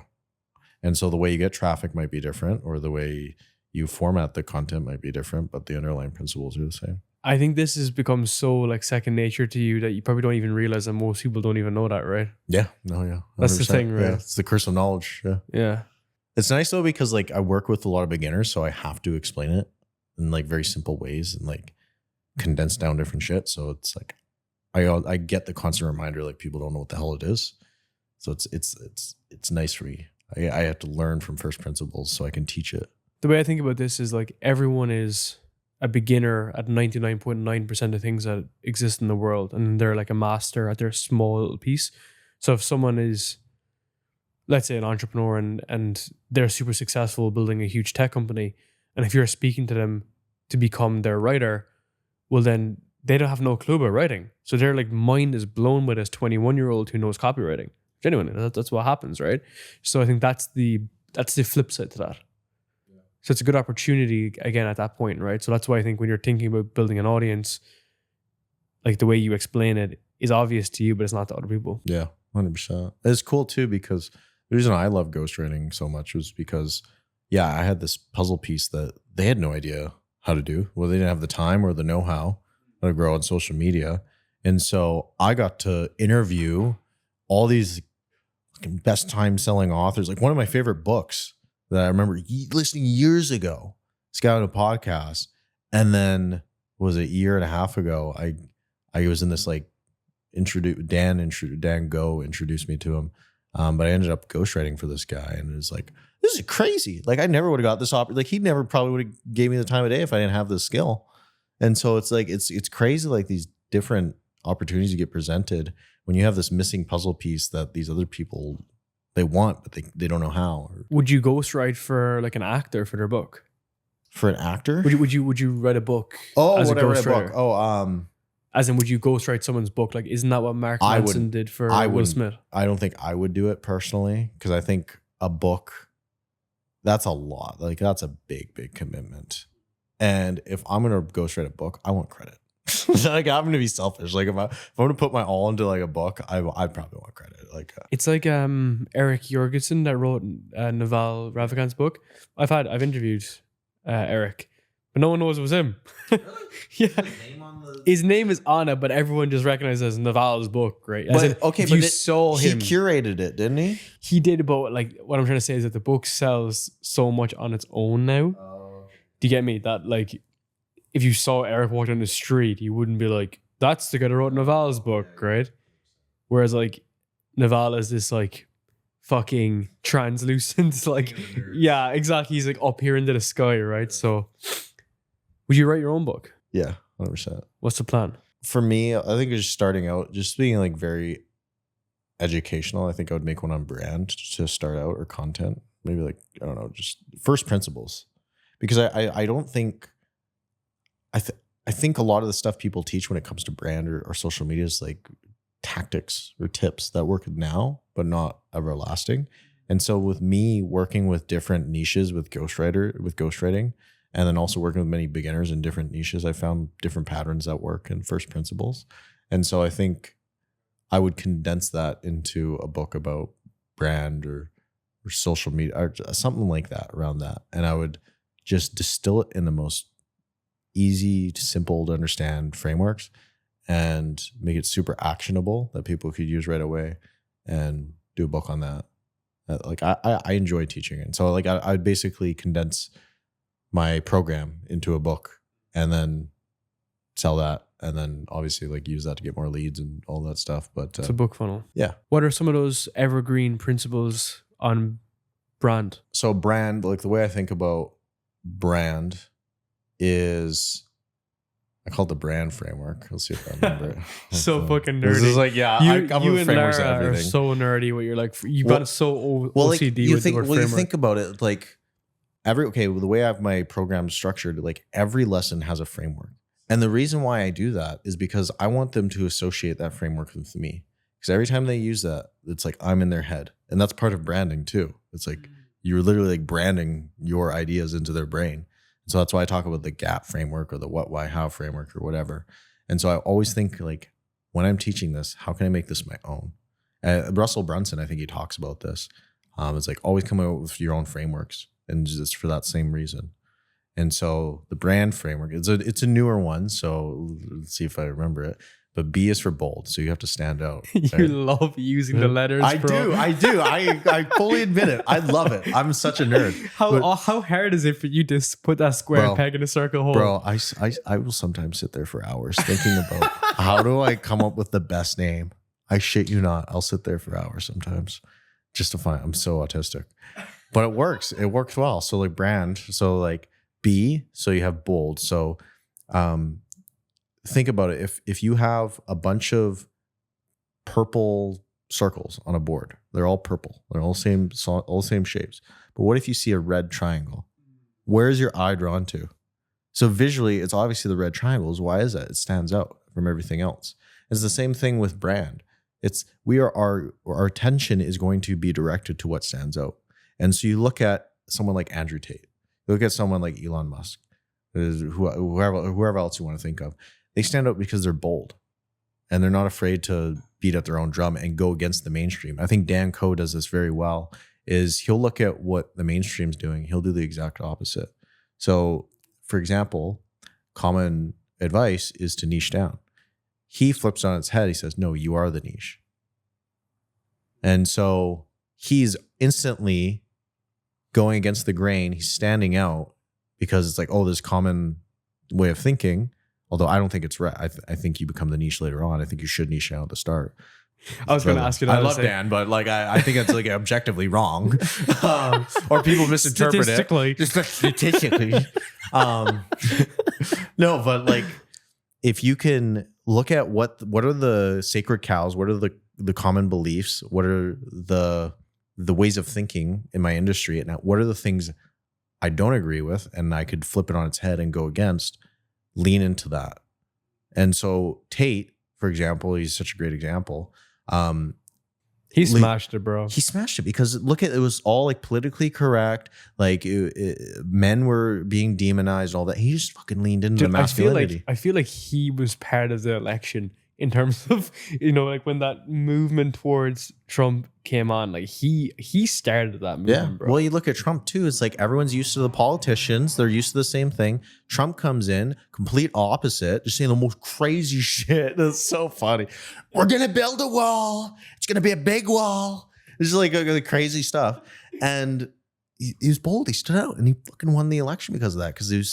And so the way you get traffic might be different, or the way you format the content might be different, but the underlying principles are the same. I think this has become so like second nature to you that you probably don't even realize that most people don't even know that, right? Yeah. No, yeah. 100%. That's the thing, right? Yeah, it's the curse of knowledge. Yeah. Yeah. It's nice though, because like I work with a lot of beginners, so I have to explain it in like very simple ways and like condense down different shit. So it's like I get the constant reminder, like people don't know what the hell it is. So it's nice for me. I have to learn from first principles so I can teach it. The way I think about this is like everyone is a beginner at 99.9% of things that exist in the world, and they're like a master at their small little piece. So if someone is, let's say, an entrepreneur and they're super successful building a huge tech company, and if you're speaking to them to become their writer, well then they don't have no clue about writing. So their like mind is blown by this 21-year-old who knows copywriting. Genuinely, that's what happens, right? So I think that's the flip side to that. So it's a good opportunity again at that point, right? So that's why I think when you're thinking about building an audience, like the way you explain it is obvious to you, but it's not to other people. Yeah, 100%. It's cool too, because the reason I love ghostwriting so much was because, yeah, I had this puzzle piece that they had no idea how to do. Well, they didn't have the time or the know-how to grow on social media. And so I got to interview all these best time selling authors. Like one of my favorite books that I remember listening years ago, this guy on a podcast, and then was a year and a half ago, I was in this like Dan Go introduced me to him, but I ended up ghostwriting for this guy, and it was like, this is crazy. Like I never would have got this like he never probably would have gave me the time of day if I didn't have this skill. And so it's like it's crazy, like these different opportunities you get presented when you have this missing puzzle piece that these other people they want, but they don't know how. Would you ghostwrite for like an actor for their book? For an actor? Would you write a book? Oh, as would a I write a ghostwriter? book? Oh, as in, would you ghostwrite someone's book? Like, isn't that what Mark I Manson wouldn't. did for I Will wouldn't. Smith? I don't think I would do it personally, because I think a book, that's a lot. Like that's a big commitment. And if I'm gonna ghostwrite a book, I want credit. Like I'm gonna be selfish. Like if I'm gonna put my all into like a book, I probably want credit. Like It's like Eric Jorgensen that wrote Naval Ravikant's book. I've interviewed Eric, but no one knows it was him. Yeah, his name is on it, but everyone just recognizes it as Naval's book, right? As in, if you saw him, he curated it, didn't he? he did. But like what I'm trying to say is that the book sells so much on its own now. Do you get me? That like, if you saw Eric walk down the street, you wouldn't be like, "That's the guy that wrote Naval's book," right? Whereas like Naval is this like fucking translucent, like yeah, exactly. He's like up here into the sky, right? So, would you write your own book? Yeah, 100%. What's the plan? For me, I think it's just starting out, just being like very educational. I think I would make one on brand to start out, or content. Maybe like, I don't know, just first principles. Because I don't think, I think a lot of the stuff people teach when it comes to brand or social media is like tactics or tips that work now, but not everlasting. And so with me working with different niches with ghostwriting, and then also working with many beginners in different niches, I found different patterns that work and first principles. And so I think I would condense that into a book about brand or social media or something like that, around that. And I would just distill it in the most easy, simple to understand frameworks and make it super actionable that people could use right away, and do a book on that. Like I enjoy teaching it. So like I would basically condense my program into a book and then sell that, and then obviously like use that to get more leads and all that stuff. But It's a book funnel. Yeah. What are some of those evergreen principles on brand? So brand, like the way I think about brand is, I call it the brand framework. Let's see if I remember it. So fucking nerdy. This is like, yeah, You I'm with and frameworks and Lara are everything. so nerdy. What you're like, you've got so Well, like, OCD you with think, the word well, you framework. think about it, like the way I have my program structured, like every lesson has a framework. And the reason why I do that is because I want them to associate that framework with me. Because every time they use that, it's like I'm in their head. And that's part of branding too. It's like you're literally like branding your ideas into their brain. So that's why I talk about the GAP framework or the what, why, how framework or whatever. And so I always think like, when I'm teaching this, how can I make this my own? Russell Brunson, I think he talks about this. It's like always come out with your own frameworks, and just for that same reason. And so the brand framework, it's a newer one. So let's see if I remember it. But B is for bold. So you have to stand out. You right? love using the letters, bro. I do. I fully admit it. I love it. I'm such a nerd. How hard is it for you to put that square peg in a circle hole? Bro, I will sometimes sit there for hours thinking about how do I come up with the best name. I shit you not. I'll sit there for hours sometimes just to find. I'm so autistic. But it works. It works well. So like brand. So like B, so you have bold. So think about it. If you have a bunch of purple circles on a board, they're all purple. They're all same shapes. But what if you see a red triangle? Where is your eye drawn to? So visually, it's obviously the red triangles. Why is that? It stands out from everything else. It's the same thing with brand. Our attention is going to be directed to what stands out. And so you look at someone like Andrew Tate. You look at someone like Elon Musk, whoever else you want to think of. They stand out because they're bold, and they're not afraid to beat at their own drum and go against the mainstream. I think Dan Coe does this very well. Is he'll look at what the mainstream's doing, he'll do the exact opposite. So, for example, common advice is to niche down. He flips on its head. He says, "No, you are the niche." And so he's instantly going against the grain. He's standing out because it's like, oh, this common way of thinking. Although I don't think it's right. I think you become the niche later on. I think you should niche out at the start. I was going to ask you that. I love Dan, but like I think it's like objectively wrong, or people misinterpret it. Statistically. No, but like if you can look at what are the sacred cows, what are the common beliefs, what are the ways of thinking in my industry, and what are the things I don't agree with, and I could flip it on its head and go against. Lean into that. And so Tate, for example, he's such a great example. He smashed it, bro. He smashed it because look at it was all like politically correct. Like men were being demonized, all that. He just fucking leaned into the masculinity. I feel like he was part of the election in terms of, you know, like when that movement towards Trump came on, like he started that movement, bro. Well, you look at Trump too. It's like everyone's used to the politicians. They're used to the same thing. Trump comes in, complete opposite, just saying the most crazy shit. That's so funny. We're going to build a wall. It's going to be a big wall. It's just like crazy stuff. And he was bold. He stood out and he fucking won the election because of that. Because he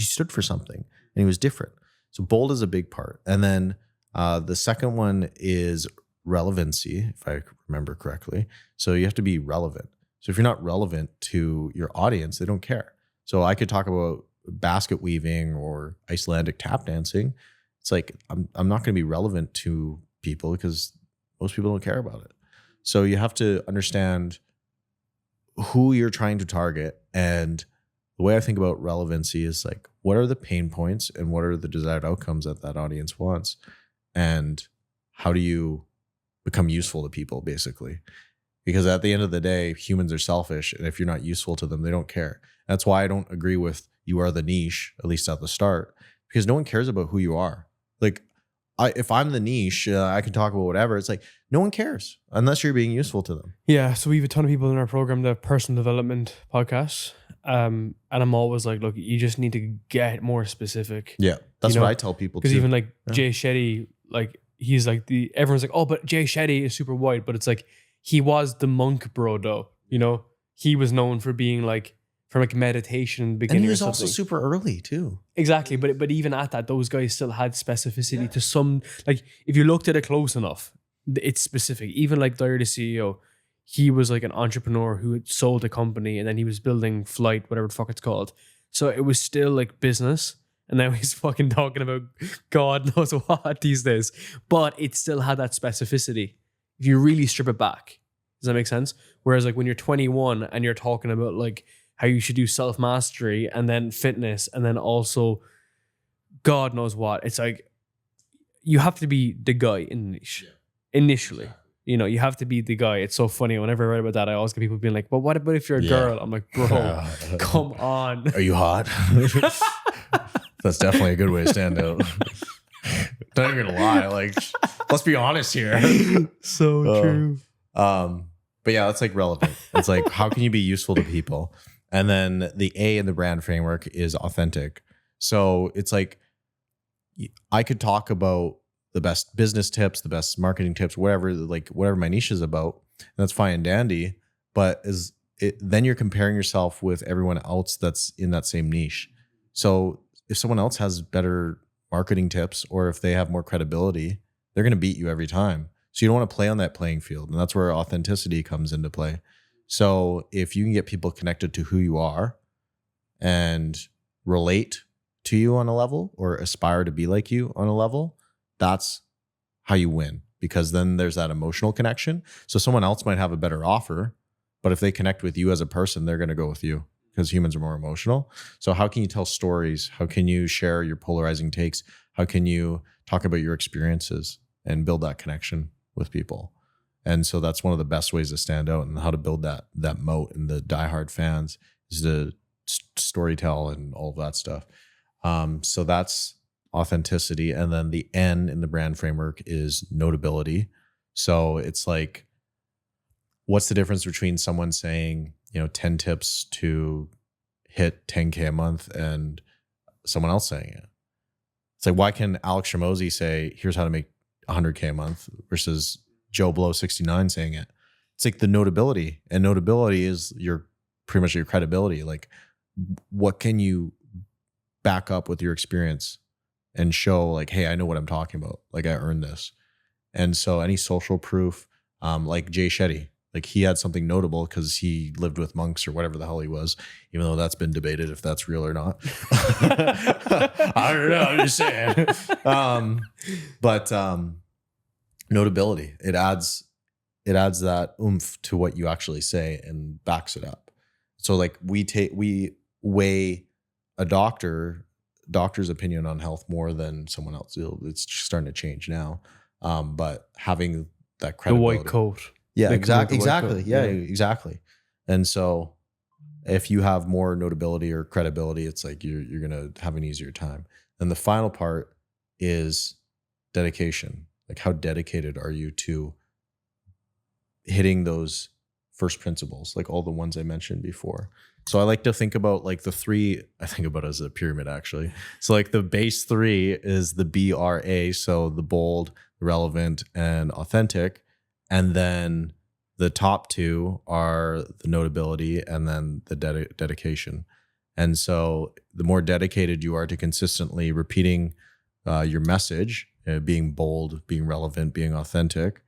stood for something and he was different. So bold is a big part. And then the second one is relevancy, if I remember correctly. So you have to be relevant. So if you're not relevant to your audience, they don't care. So I could talk about basket weaving or Icelandic tap dancing. It's like, I'm not going to be relevant to people because most people don't care about it. So you have to understand who you're trying to target. And the way I think about relevancy is like, what are the pain points and what are the desired outcomes that audience wants? And how do you become useful to people, basically? Because at the end of the day, humans are selfish. And if you're not useful to them, they don't care. That's why I don't agree with you are the niche, at least at the start, because no one cares about who you are. Like, if I'm the niche, I can talk about whatever. It's like, no one cares unless you're being useful to them. Yeah. So we have a ton of people in our program that have personal development podcasts. And I'm always like, look, you just need to get more specific. Yeah. That's what I tell people too. Because even like Jay Shetty, like he's like everyone's like, oh, but Jay Shetty is super white. But it's like, he was the monk bro though. You know, he was known for being like, from like meditation in the beginning. And he was also super early too. Exactly. But even at that, those guys still had specificity to some, like if you looked at it close enough, it's specific. Even like Dyer, the CEO, he was like an entrepreneur who had sold a company and then he was building Flight, whatever the fuck it's called. So it was still like business. And now he's fucking talking about God knows what these days. But it still had that specificity. If you really strip it back. Does that make sense? Whereas like when you're 21 and you're talking about like how you should do self-mastery and then fitness and then also God knows what. It's like you have to be the guy in the niche initially. You know, you have to be the guy. It's so funny. Whenever I write about that, I always get people being like, well, what about if you're a girl? I'm like, bro, come on. Are you hot? That's definitely a good way to stand out. Not even gonna lie. Like, let's be honest here. So true. But yeah, that's like relevant. It's like, how can you be useful to people? And then the A in the brand framework is authentic. So it's like, I could talk about the best business tips, the best marketing tips, whatever my niche is about. And that's fine and dandy. But then you're comparing yourself with everyone else that's in that same niche. So if someone else has better marketing tips or if they have more credibility, they're going to beat you every time. So you don't want to play on that playing field. And that's where authenticity comes into play. So if you can get people connected to who you are and relate to you on a level or aspire to be like you on a level, that's how you win, because then there's that emotional connection. So someone else might have a better offer, but if they connect with you as a person, they're going to go with you because humans are more emotional. So how can you tell stories? How can you share your polarizing takes? How can you talk about your experiences and build that connection with people? And so that's one of the best ways to stand out, and how to build that moat and the diehard fans is to storytell and all of that stuff. So that's authenticity. And then the N in the brand framework is notability. So it's like, what's the difference between someone saying, 10 tips to hit 10K a month and someone else saying it? It's like, why can Alex Hormozi say, here's how to make 100K a month versus Joe Blow 69 saying it? It's like the notability, and notability is pretty much your credibility. Like, what can you back up with your experience and show like, hey, I know what I'm talking about. Like, I earned this. And so any social proof, like Jay Shetty, like he had something notable because he lived with monks or whatever the hell he was, even though that's been debated if that's real or not. I don't know, I'm just saying. But notability, it adds that oomph to what you actually say and backs it up. So like we weigh a doctor's opinion on health more than someone else. It's starting to change now. But having that The credibility. white coat. Yeah, They come with exactly. the white Exactly. coat. Yeah, exactly. And so if you have more notability or credibility, it's like you're going to have an easier time. And the final part is dedication. Like, how dedicated are you to hitting those first principles, like all the ones I mentioned before? So I like to think about like the three, I think about it as a pyramid actually. So like the base three is the BRA. So the bold, relevant, and authentic. And then the top two are the notability and then the dedication. And so the more dedicated you are to consistently repeating your message, being bold, being relevant, being authentic,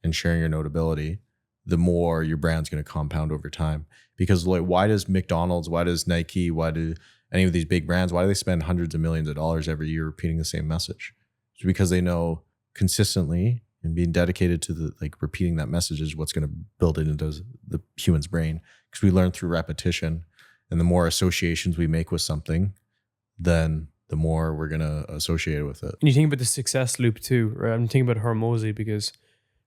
and sharing your notability, the more your brand's going to compound over time. Because like, why does McDonald's, why does Nike, why do any of these big brands, why do they spend hundreds of millions of dollars every year repeating the same message? It's because they know consistently and being dedicated to the like repeating that message is what's going to build it into the human's brain. Because we learn through repetition, and the more associations we make with something, then the more we're going to associate it with it. And you think about the success loop too, right? I'm thinking about Hormozi, because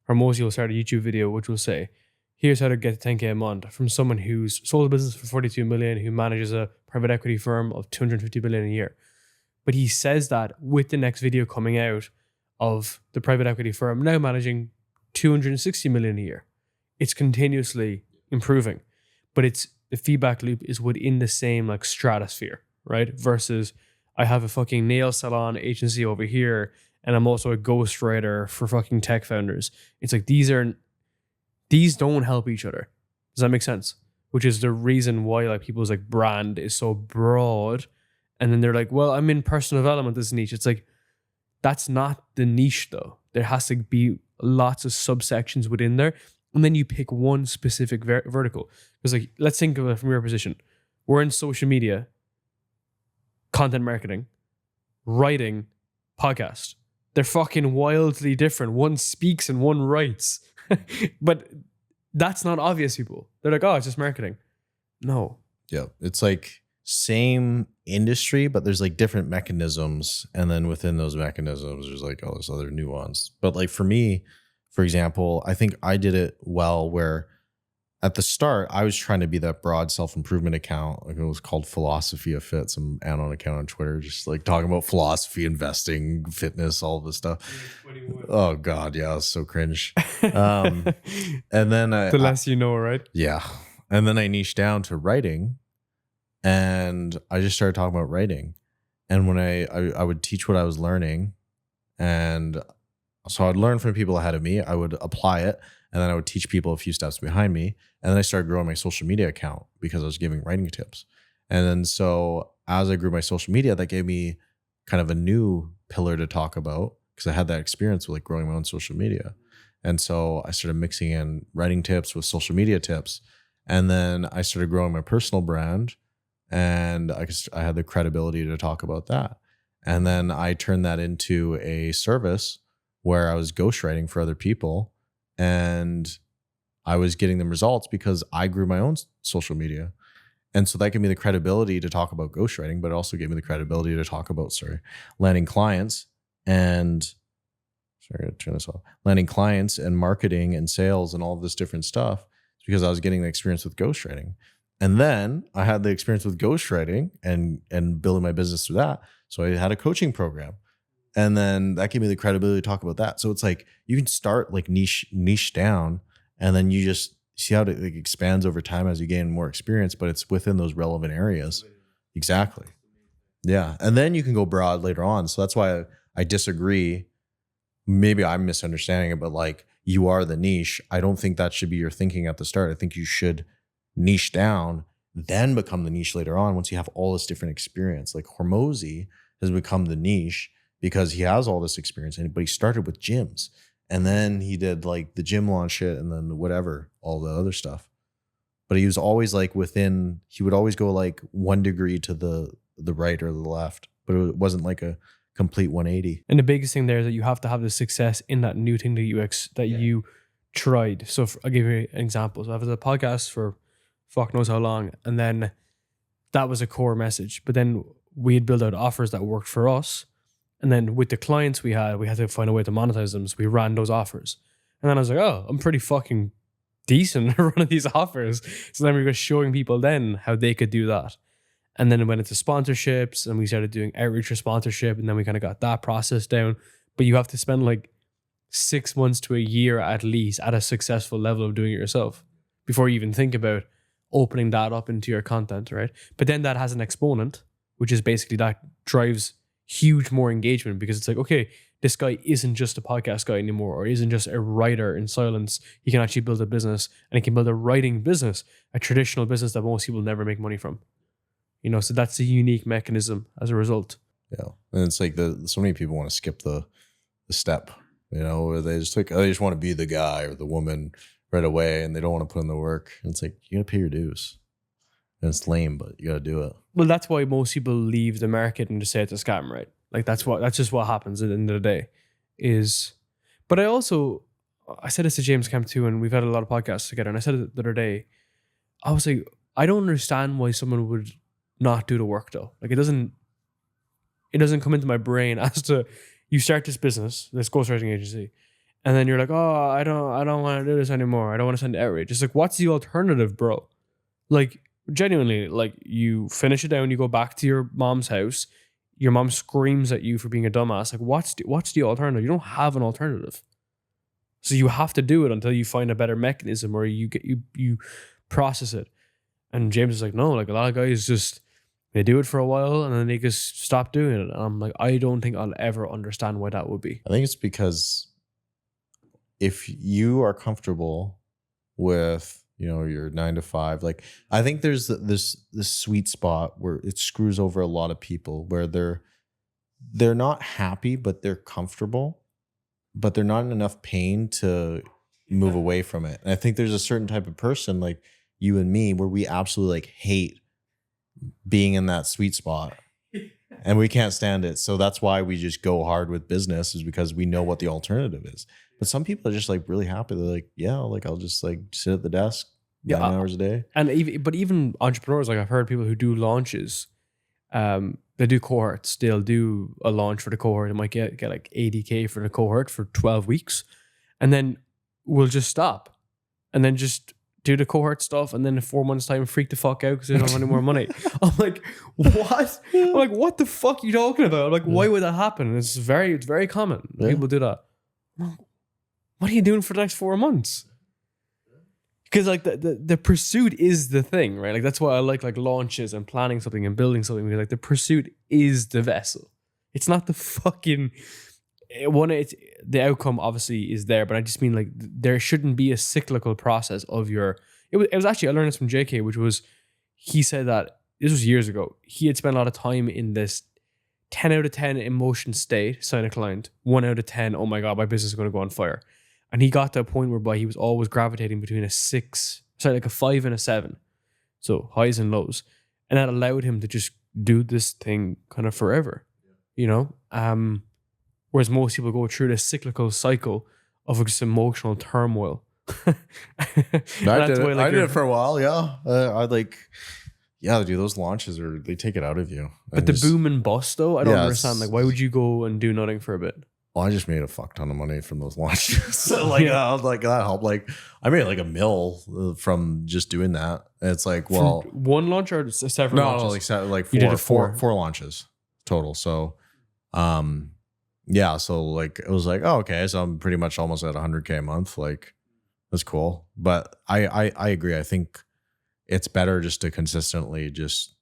Hormozi will start a YouTube video which will say, here's how to get 10K a month, from someone who's sold a business for 42 million, who manages a private equity firm of 250 billion a year. But he says that with the next video coming out of the private equity firm now managing 260 million a year. It's continuously improving, but it's the feedback loop is within the same like stratosphere, right? Versus I have a fucking nail salon agency over here, and I'm also a ghostwriter for fucking tech founders. It's like these don't help each other. Does that make sense? Which is the reason why like people's like brand is so broad. And then they're like, well, I'm in personal development, this niche. It's like, that's not the niche though. There has to be lots of subsections within there. And then you pick one specific vertical. Because like, let's think of it from your position. We're in social media, content marketing, writing, podcast. They're fucking wildly different. One speaks and one writes. But that's not obvious, people. They're like, oh, it's just marketing. No. Yeah. It's like same industry, but there's like different mechanisms. And then within those mechanisms, there's like all this other nuance. But like for me, for example, I think I did it well where at the start, I was trying to be that broad self-improvement account. Like it was called Philosophy of Fit, some anon account on Twitter, just like talking about philosophy, investing, fitness, all this stuff. Oh God. Yeah. It was so cringe. And then the less you know, right? Yeah. And then I niched down to writing, and I just started talking about writing. And when I would teach what I was learning, and so I'd learn from people ahead of me, I would apply it, and then I would teach people a few steps behind me. And then I started growing my social media account because I was giving writing tips. And then so as I grew my social media, that gave me kind of a new pillar to talk about because I had that experience with like growing my own social media. And so I started mixing in writing tips with social media tips. And then I started growing my personal brand, and I had the credibility to talk about that. And then I turned that into a service where I was ghostwriting for other people, and I was getting them results because I grew my own social media. And so that gave me the credibility to talk about ghostwriting, but it also gave me the credibility to talk about, landing clients and landing clients and marketing and sales and all of this different stuff. It's because I was getting the experience with ghostwriting. And then I had the experience with ghostwriting and building my business through that. So I had a coaching program. And then that gave me the credibility to talk about that. So it's like you can start like niche down, and then you just see how it like expands over time as you gain more experience, but it's within those relevant areas. Exactly. Yeah. And then you can go broad later on. So that's why I disagree. Maybe I'm misunderstanding it, but like you are the niche. I don't think that should be your thinking at the start. I think you should niche down, then become the niche later on once you have all this different experience. Like Hormozi has become the niche because he has all this experience, but he started with gyms, and then he did like the gym launch shit, and then whatever, all the other stuff. But he was always like he would always go like 1 degree to the right or the left, but it wasn't like a complete 180. And the biggest thing there is that you have to have the success in that new thing that you tried. So I'll give you an example. So I was a podcast for fuck knows how long, and then that was a core message. But then we had built out offers that worked for us. And then with the clients we had to find a way to monetize them. So we ran those offers. And then I was like, oh, I'm pretty fucking decent at running these offers. So then we were showing people then how they could do that. And then it went into sponsorships and we started doing outreach for sponsorship. And then we kind of got that process down. But you have to spend like 6 months to a year at least at a successful level of doing it yourself before you even think about opening that up into your content, right? But then that has an exponent, which is basically that drives huge more engagement because it's like, okay, this guy isn't just a podcast guy anymore or isn't just a writer in silence. He can actually build a business and he can build a writing business, a traditional business that most people never make money from. You know, so that's a unique mechanism as a result. Yeah. And it's like so many people want to skip the step, you know, where they just want to be the guy or the woman right away and they don't want to put in the work. And it's like, you got to pay your dues. And it's lame, but you got to do it. Well, that's why most people leave the market and just say it's a scam, right? Like that's just what happens at the end of the day is, but I said this to James Camp too, and we've had a lot of podcasts together. And I said it the other day, I was like, I don't understand why someone would not do the work though. Like it doesn't come into my brain as to you start this business, this ghostwriting agency, and then you're like, oh, I don't want to do this anymore. I don't want to send outreach. It's like, what's the alternative, bro? Like genuinely, like you finish it down, you go back to your mom's house. Your mom screams at you for being a dumbass. Like, what's the alternative? You don't have an alternative. So you have to do it until you find a better mechanism or you process it. And James is like, no, like a lot of guys just, they do it for a while and then they just stop doing it. And I'm like, I don't think I'll ever understand why that would be. I think it's because if you are comfortable with, you know, your 9 to 5, like I think there's this sweet spot where it screws over a lot of people where they're not happy, but they're comfortable, but they're not in enough pain to move away from it. And I think there's a certain type of person like you and me where we absolutely like hate being in that sweet spot and we can't stand it. So that's why we just go hard with business, is because we know what the alternative is. But some people are just like really happy. They're like, yeah, like I'll just like sit at the desk 9 hours a day. And even entrepreneurs, like I've heard people who do launches, they do cohorts. They'll do a launch for the cohort. They might get like 80K for the cohort for 12 weeks. And then we'll just stop. And then just do the cohort stuff. And then in 4 months time, freak the fuck out because they don't have any more money. I'm like, what? I'm like, what the fuck are you talking about? I'm like, why would that happen? And it's very common. Yeah. People do that. What are you doing for the next 4 months? Because like the pursuit is the thing, right? Like that's why I like launches and planning something and building something, because like the pursuit is the vessel. It's not the fucking the outcome obviously is there, but I just mean like there shouldn't be a cyclical process of your. It was actually, I learned this from JK, which was, he said that this was years ago. He had spent a lot of time in this 10 out of 10 emotion state, sign a client, 1 out of 10, oh my God, my business is going to go on fire. And he got to a point whereby he was always gravitating between a 5 and a 7. So highs and lows. And that allowed him to just do this thing kind of forever, you know? Whereas most people go through this cyclical cycle of just emotional turmoil. I did it for a while, yeah. Dude, those launches they take it out of you. But the boom and bust though, I don't understand. Like, why would you go and do nothing for a bit? Well, I just made a fuck ton of money from those launches. So like that helped. Like I made like $1 million from just doing that. And it's like, well, from one launch or several launches? No, like you did four launches total. So, yeah. So like it was like, oh, okay. So I'm pretty much almost at 100K a month. Like that's cool. But I agree. I think it's better just to consistently just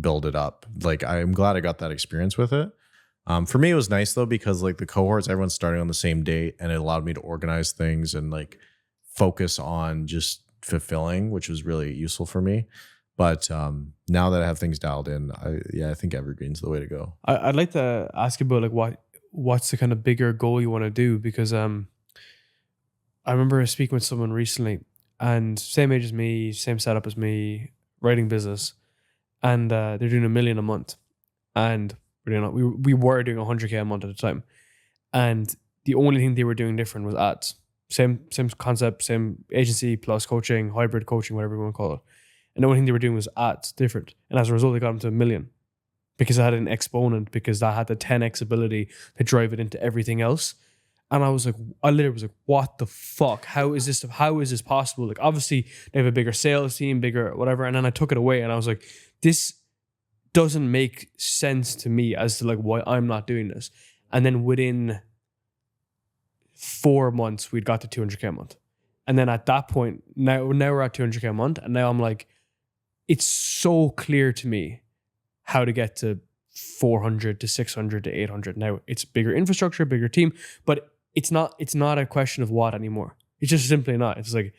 build it up. Like I'm glad I got that experience with it. For me, it was nice though, because like the cohorts, everyone's starting on the same date, and it allowed me to organize things and like focus on just fulfilling, which was really useful for me. But now that I have things dialed in, I think evergreen's the way to go. I'd like to ask you about like what's the kind of bigger goal you want to do, because I remember speaking with someone recently, and same age as me, same setup as me, writing business, and they're doing $1 million a month, and we were doing 100K a month at the time, and the only thing they were doing different was ads. Same concept, same agency plus coaching, hybrid coaching, whatever you want to call it. And the only thing they were doing was ads different. And as a result, they got them to $1 million because it had an exponent, because that had the 10x ability to drive it into everything else. And I was like, I literally was like, what the fuck? How is this possible? Like, obviously they have a bigger sales team, bigger whatever. And then I took it away and I was like, this doesn't make sense to me as to like why I'm not doing this. And then within 4 months, we'd got to 200K a month. And then at that point, now we're at 200K a month. And now I'm like, it's so clear to me how to get to 400 to 600 to 800. Now it's bigger infrastructure, bigger team, but it's not a question of what anymore. It's just simply not. It's like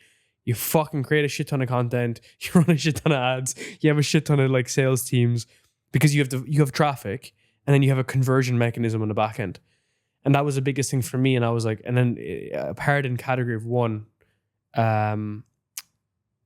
you fucking create a shit ton of content, you run a shit ton of ads, you have a shit ton of like sales teams because you have traffic, and then you have a conversion mechanism on the back end. And that was the biggest thing for me. And I was like, and then apart in category of 1,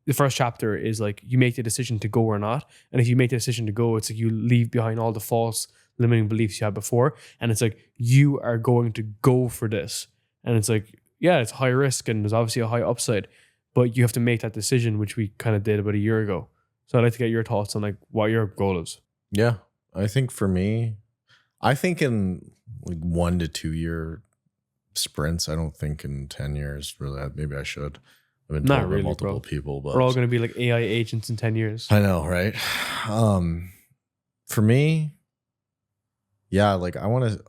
the first chapter is like you make the decision to go or not. And if you make the decision to go, it's like you leave behind all the false limiting beliefs you had before. And it's like, you are going to go for this. And it's like, yeah, it's high risk and there's obviously a high upside, but you have to make that decision, which we kind of did about a year ago. So I'd like to get your thoughts on like what your goal is. Yeah. I think for me, I think in like 1 to 2 year sprints. I don't think in 10 years really. Maybe I should. I've been told by multiple people, but we're all going to be like AI agents in 10 years. I know, right? For me, yeah, like I want to,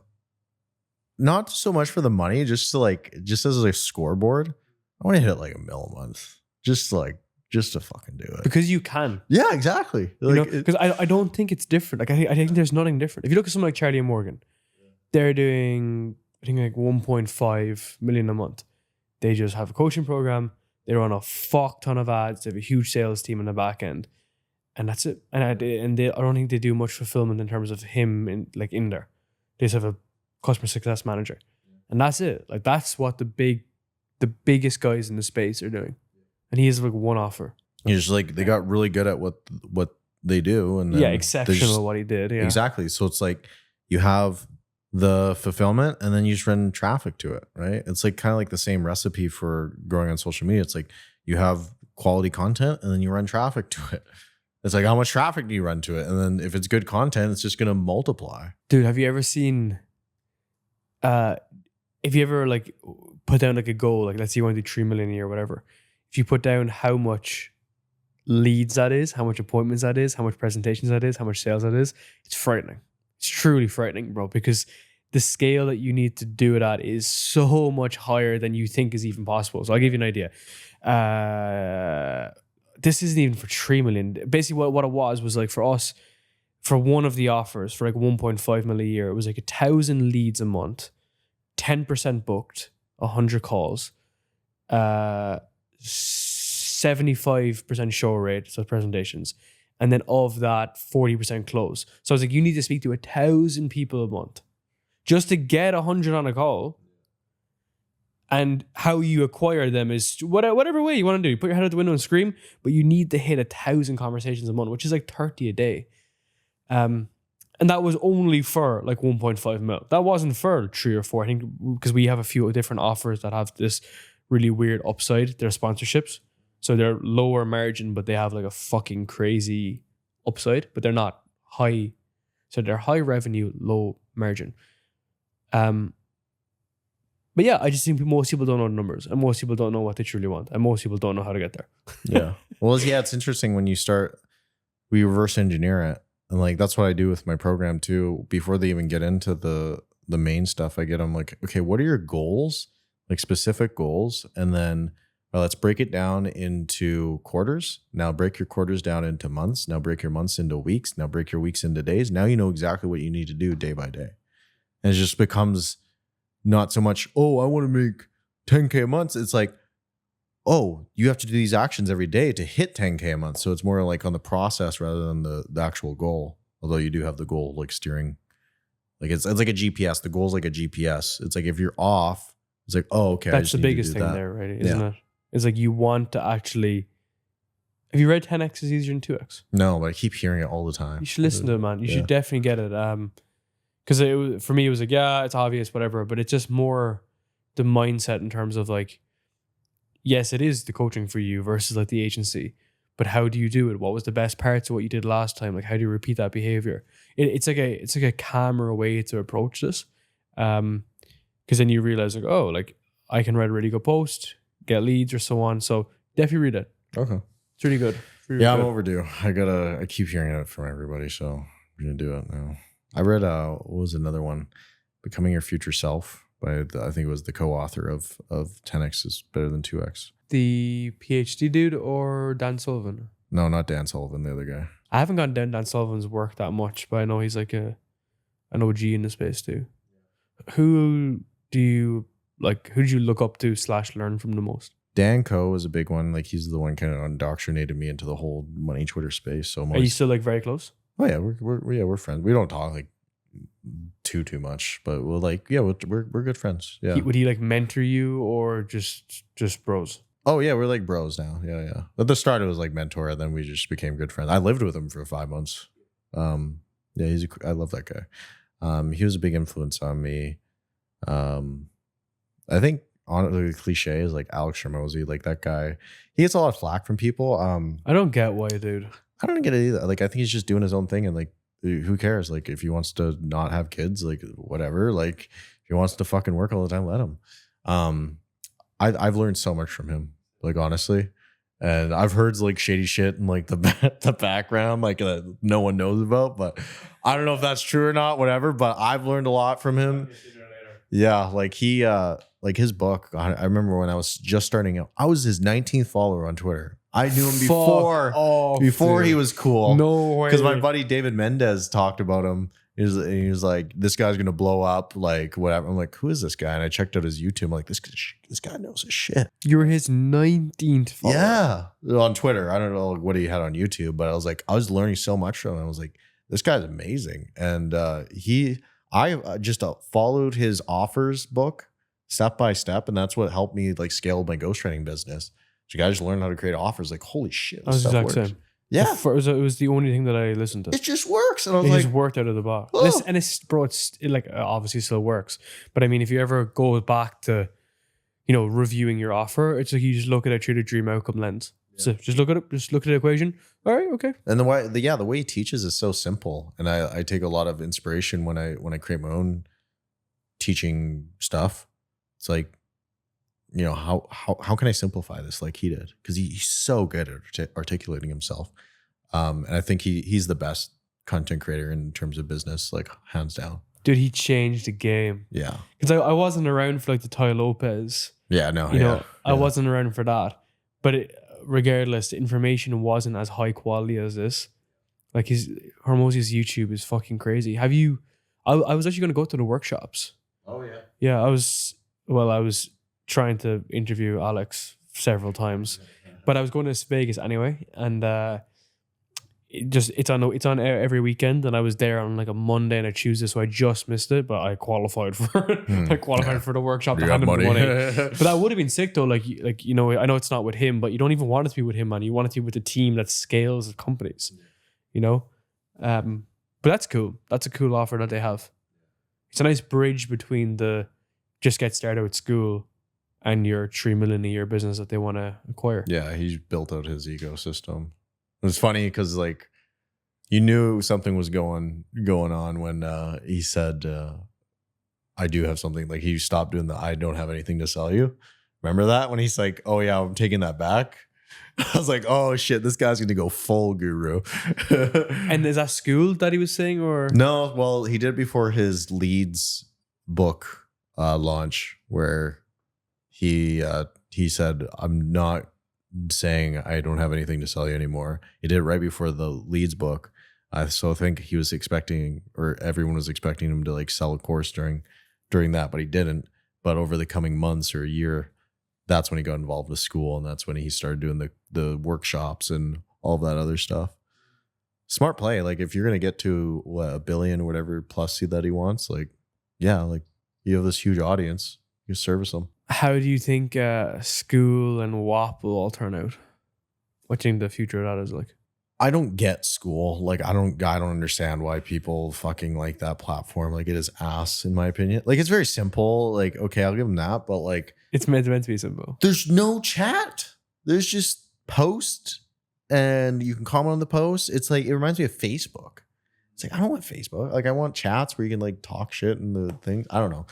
not so much for the money, just as a scoreboard. I want to hit like $1 million a month, just to fucking do it because you can. Yeah, exactly. Like, because I don't think it's different. Like I think there's nothing different. If you look at someone like Charlie and Morgan, they're doing I think like 1.5 million a month. They just have a coaching program. They run a fuck ton of ads. They have a huge sales team in the back end, and that's it. And I don't think they do much fulfillment in terms of him in there. They just have a customer success manager, and that's it. Like that's what the biggest guys in the space are doing, and he has like one offer. He's like they got really good at what they do, and then exceptional what he did. Yeah, exactly. So it's like you have the fulfillment and then you just run traffic to it, right? It's like kind of like the same recipe for growing on social media. It's like you have quality content and then you run traffic to it. It's like how much traffic do you run to it? And then if it's good content, it's just going to multiply. Dude, have you ever seen, if you ever like put down like a goal, like let's say you want to do 3 million a year or whatever. If you put down how much leads that is, how much appointments that is, how much presentations that is, how much sales that is, it's frightening. It's truly frightening, bro, because the scale that you need to do it at is so much higher than you think is even possible. So I'll give you an idea. This isn't even for 3 million. Basically what it was like for us, for one of the offers for like 1.5 million a year, it was like 1,000 leads a month, 10% booked, 100 calls, 75% show rate, so presentations. And then of that, 40% close. So I was like, you need to speak to 1,000 people a month just to get 100 on a call. And how you acquire them is whatever way you want to do. You put your head out the window and scream, but you need to hit 1,000 conversations a month, which is like 30 a day. And that was only for like 1.5 mil. That wasn't for 3 or 4, I think, because we have a few different offers that have this really weird upside. They're sponsorships. So they're lower margin, but they have like a fucking crazy upside, but they're not high. So they're high revenue, low margin. But yeah, I just think most people don't know the numbers, and most people don't know what they truly want, and most people don't know how to get there. Yeah. Well, yeah, it's interesting when you start, we reverse engineer it. And like, that's what I do with my program too. Before they even get into the main stuff, I get them like, okay, what are your goals? Like specific goals. And then let's break it down into quarters. Now break your quarters down into months. Now break your months into weeks. Now break your weeks into days. Now you know exactly what you need to do day by day. And it just becomes not so much, oh, I want to make 10K a month. It's like, oh, you have to do these actions every day to hit 10K a month. So it's more like on the process rather than the actual goal. Although you do have the goal like steering. Like it's like a GPS. The goal is like a GPS. It's like if you're off, it's like, oh, okay. That's the biggest thing there, right? Isn't it? It's like you want to actually. Have you read 10x is easier than 2x? No, but I keep hearing it all the time. You should listen to it, man. You should definitely get it. Because for me, it was like, yeah, it's obvious, whatever. But it's just more the mindset in terms of like, yes, it is the coaching for you versus like the agency. But how do you do it? What was the best parts of what you did last time? Like, how do you repeat that behavior? It's like a calmer way to approach this. Because then you realize like, oh, like I can write a really good post, get leads or so on. So definitely read it. Okay. It's really good. It's really Yeah, I'm good. overdue. I keep hearing it from everybody, so I'm gonna do it now. I read what was another one? Becoming Your Future Self by I think it was the co-author of 10x is better than 2x. The PhD dude or Dan Sullivan? No, not Dan Sullivan, the other guy. I haven't gone down Dan Sullivan's work that much, but I know he's like an OG in the space too. Who do you like? Who do you look up to / learn from the most? Dan Coe is a big one. Like he's the one kind of indoctrinated me into the whole money Twitter space. So Are you still like very close? Oh yeah, we're friends. We don't talk like too much, but we're like we're good friends. Yeah. Would he like mentor you or just bros? Oh yeah, we're like bros now. Yeah. At the start it was like mentor, and then we just became good friends. I lived with him for 5 months. Yeah, I love that guy. He was a big influence on me. I think honestly, the cliche is like Alex Hormozi, like that guy. He gets a lot of flack from people. I don't get why, dude. I don't get it either. Like I think he's just doing his own thing, and like who cares? Like if he wants to not have kids, like whatever. Like if he wants to fucking work all the time, let him. I've learned so much from him, like honestly, and I've heard like shady shit in like the background, like no one knows about, but I don't know if that's true or not. Whatever, but I've learned a lot from him. Yeah, like he, like his book. I remember when I was just starting out, I was his 19th follower on Twitter. I knew him before he was cool. No way. Because my buddy David Mendez talked about him. He was like, this guy's gonna blow up, like whatever. I'm like, who is this guy? And I checked out his YouTube. I'm like, this guy knows his shit. You were his 19th follower. Yeah, on Twitter. I don't know what he had on YouTube, but I was learning so much from him. I was like, this guy's amazing. And I just followed his offers book step by step, and that's what helped me like scale my ghostwriting business. So you guys learn how to create offers. Like, holy shit, this stuff works. Same. Yeah, it was the only thing that I listened to. It just works, and I was it just worked out of the box. Oh. It like obviously still works. But I mean, if you ever go back to, reviewing your offer, it's like you just look at it through the dream outcome lens. Yeah. So just look at it. Just look at the equation. All right, okay. And the way he teaches is so simple, and I take a lot of inspiration when I create my own teaching stuff. It's like, how can I simplify this like he did? Because he's so good at articulating himself, and I think he's the best content creator in terms of business, like hands down. Dude, he changed the game. Yeah, because I wasn't around for like the Ty Lopez. Yeah, no, I wasn't around for that, but regardless, the information wasn't as high quality as this. Like Hormozi's YouTube is fucking crazy. Have you? I was actually going to go to the workshops. Oh yeah. Yeah, I was trying to interview Alex several times, but I was going to Vegas anyway, and it's on every weekend, and I was there on like a Monday and a Tuesday, so I just missed it, but I qualified for it. I qualified for the workshop. You got money. But that would have been sick though. Like I know it's not with him, but you don't even want it to be with him, man. You want it to be with the team that scales companies. But that's cool. That's a cool offer that they have. It's a nice bridge between the just get started with school and your 3 million a year business that they want to acquire. Yeah, he's built out his ecosystem. It was funny because like you knew something was going on when he said, I do have something. Like he stopped doing the I don't have anything to sell you. Remember that when he's like, oh yeah, I'm taking that back. I was like, oh shit, this guy's going to go full guru. And is that school that he was saying or? No, well, he did it before his Leads book launch where he said, I'm not saying I don't have anything to sell you anymore. He did it right before the Leads book. So I think he was expecting, or everyone was expecting him to like sell a course during that, but he didn't. But over the coming months or a year, that's when he got involved with school, and that's when he started doing the workshops and all of that other stuff. Smart play. Like if you're gonna get to $1 billion or whatever plus that he wants, like yeah, like you have this huge audience, you service them. How do you think school and WAP will all turn out? What do you think the future of that is like? I don't get school. Like I don't understand why people fucking like that platform. Like it is ass in my opinion. Like it's very simple. Like okay, I'll give them that, but like it's meant to be simple. There's no chat. There's just post, and you can comment on the post. It's like it reminds me of Facebook. It's like, I don't want Facebook. Like, I want chats where you can like talk shit and the things. I don't know.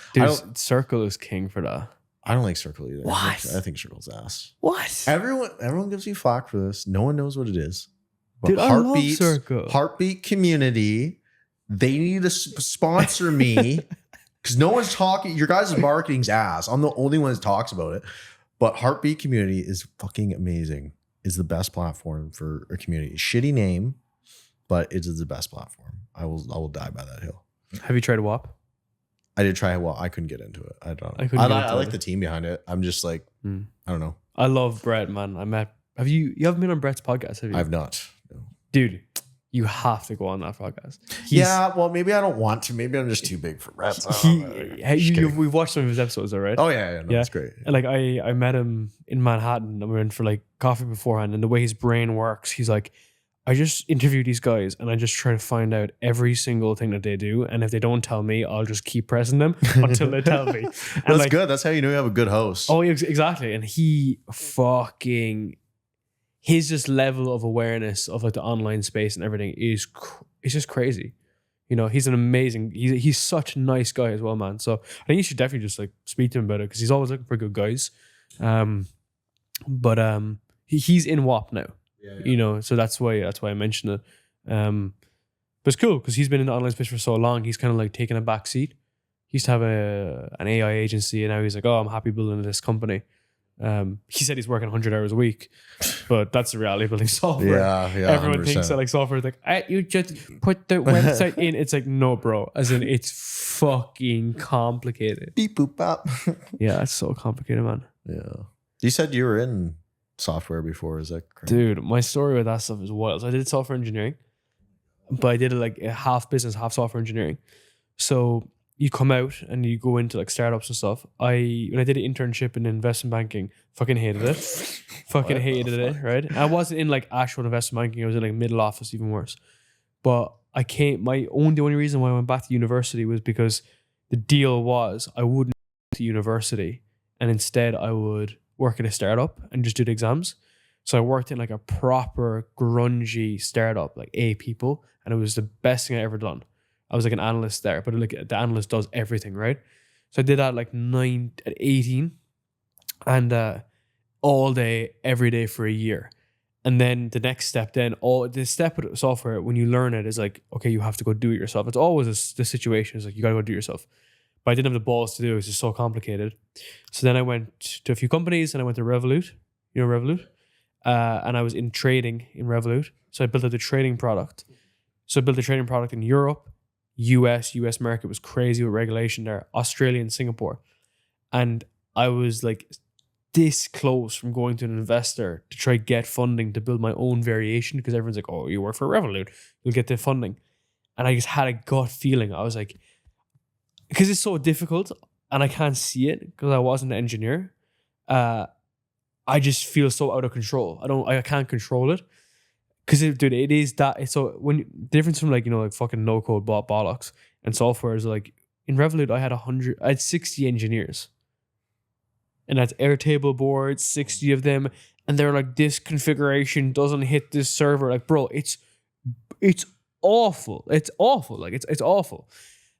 Circle is king for that. I don't like Circle either. What? I think Circle's ass. What? Everyone gives you flack for this. No one knows what it is. But Dude, I love Circle. Heartbeat community. They need to sponsor me because no one's talking. Your guys' marketing's ass. I'm the only one that talks about it. But Heartbeat community is fucking amazing. Is the best platform for a community. Shitty name, but it is the best platform. I will die by that hill. Have you tried WAP? I did try. Well, I couldn't get into it. I don't know. I like the team behind it. I'm just like, I don't know. I love Brett, man. You haven't been on Brett's podcast, have you? I've not. No. Dude, you have to go on that podcast. Well, maybe I don't want to. Maybe I'm just too big for Brett. We've watched some of his episodes, all right? Oh yeah, that's great. And like I met him in Manhattan and we went for like coffee beforehand, and the way his brain works, he's like, I just interview these guys and I just try to find out every single thing that they do. And if they don't tell me, I'll just keep pressing them until they tell me. And that's good. That's how you know you have a good host. Oh, exactly. And his just level of awareness of like the online space and everything is just crazy. You know, he's an amazing, he's such a nice guy as well, man. So I think you should definitely just like speak to him about it because he's always looking for good guys. He's in WAP now. Yeah. You know, so that's why I mentioned it. But it's cool because he's been in the online space for so long. He's kind of like taking a back seat. He used to have an AI agency, and now he's like, oh, I'm happy building this company. He said he's working 100 hours a week, but that's the reality of building software. Yeah. Everyone 100%. Thinks that like software is like, you just put the website in. It's like, no, bro. As in, it's fucking complicated. Beep boop bop. Yeah, it's so complicated, man. Yeah. You said you were in software before, is that correct? Dude, my story with that stuff is wild. So I did software engineering, but I did it like half business, half software engineering. So you come out and you go into like startups and stuff. When I did an internship in investment banking, fucking hated it. Hated it, right? And I wasn't in like actual investment banking. I was in like middle office, even worse. But the only reason why I went back to university was because the deal was I wouldn't go to university and instead I would work at a startup and just do the exams. So I worked in like a proper grungy startup, like 8 people, and it was the best thing I ever done. I was like an analyst there, but like the analyst does everything, right? So I did that like 18 and all day, every day for a year. And then the next step, the step with software, when you learn it, is like, okay, you have to go do it yourself. It's always the situation is like, you got to go do it yourself. But I didn't have the balls to do it. It was just so complicated. So then I went to a few companies and I went to Revolut. You know Revolut? And I was in trading in Revolut. So I built out the trading product. So I built the trading product in Europe, US market was crazy with regulation there, Australia and Singapore. And I was like this close from going to an investor to try get funding to build my own variation because everyone's like, oh, you work for Revolut, you'll get the funding. And I just had a gut feeling. I was like, because it's so difficult and I can't see it because I wasn't an engineer. I just feel so out of control. I can't control it. Because it is that. It's so when difference from like, you know, like fucking no code bollocks and software is like in Revolut, I had 60 engineers. And that's Airtable boards, 60 of them. And they're like, this configuration doesn't hit this server. Like, bro, it's awful. It's awful. Like it's awful.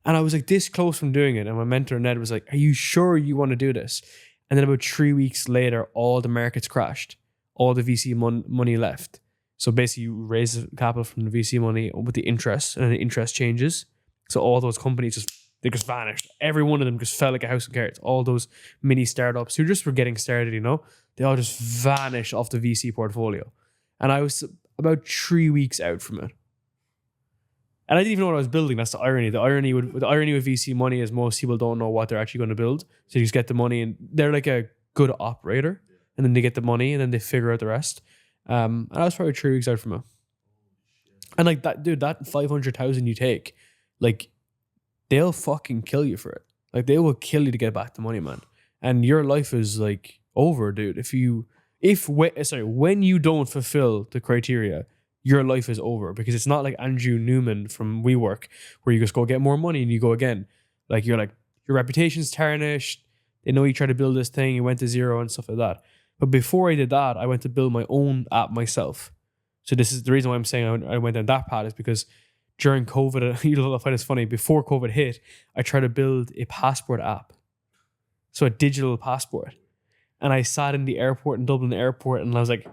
And I was like this close from doing it. And my mentor, Ned, was like, are you sure you want to do this? And then about 3 weeks later, all the markets crashed. All the VC money left. So basically you raise the capital from the VC money with the interest and the interest changes. So all those companies just vanished. Every one of them just fell like a house of cards. All those mini startups who just were getting started, you know, they all just vanished off the VC portfolio. And I was about 3 weeks out from it. And I didn't even know what I was building. That's the irony. The irony with VC money is most people don't know what they're actually going to build. So you just get the money and they're like a good operator. And then they get the money and then they figure out the rest. And I was probably 3 weeks out from it. And like that, dude, that 500,000 you take, like they'll fucking kill you for it. Like they will kill you to get back the money, man. And your life is like over, dude. When you don't fulfill the criteria, your life is over because it's not like Andrew Newman from WeWork where you just go get more money and you go again. Like you're like, your reputation's tarnished. They know you try to build this thing, you went to zero and stuff like that. But before I did that, I went to build my own app myself. So this is the reason why I'm saying I went down that path is because during COVID, you'll find this funny, before COVID hit, I tried to build a passport app. So a digital passport. And I sat in the airport in Dublin airport and I was like,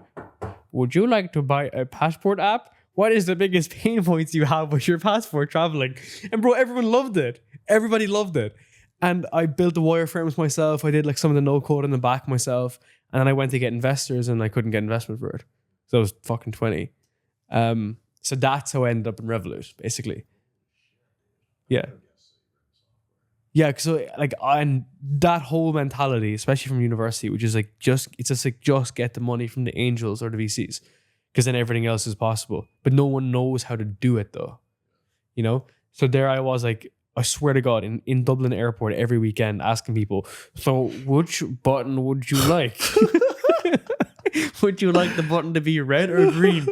would you like to buy a passport app? What is the biggest pain points you have with your passport traveling? And bro, everyone loved it. Everybody loved it. And I built the wireframes myself. I did like some of the no code in the back myself. And then I went to get investors and I couldn't get investment for it. So I was fucking 20. So that's how I ended up in Revolut, basically. Yeah. Yeah, so like, and that whole mentality, especially from university, which is like just get the money from the angels or the VCs, because then everything else is possible. But no one knows how to do it though, you know. So there I was, like, I swear to God, in Dublin airport every weekend asking people, so which button would you like? Would you like the button to be red or green?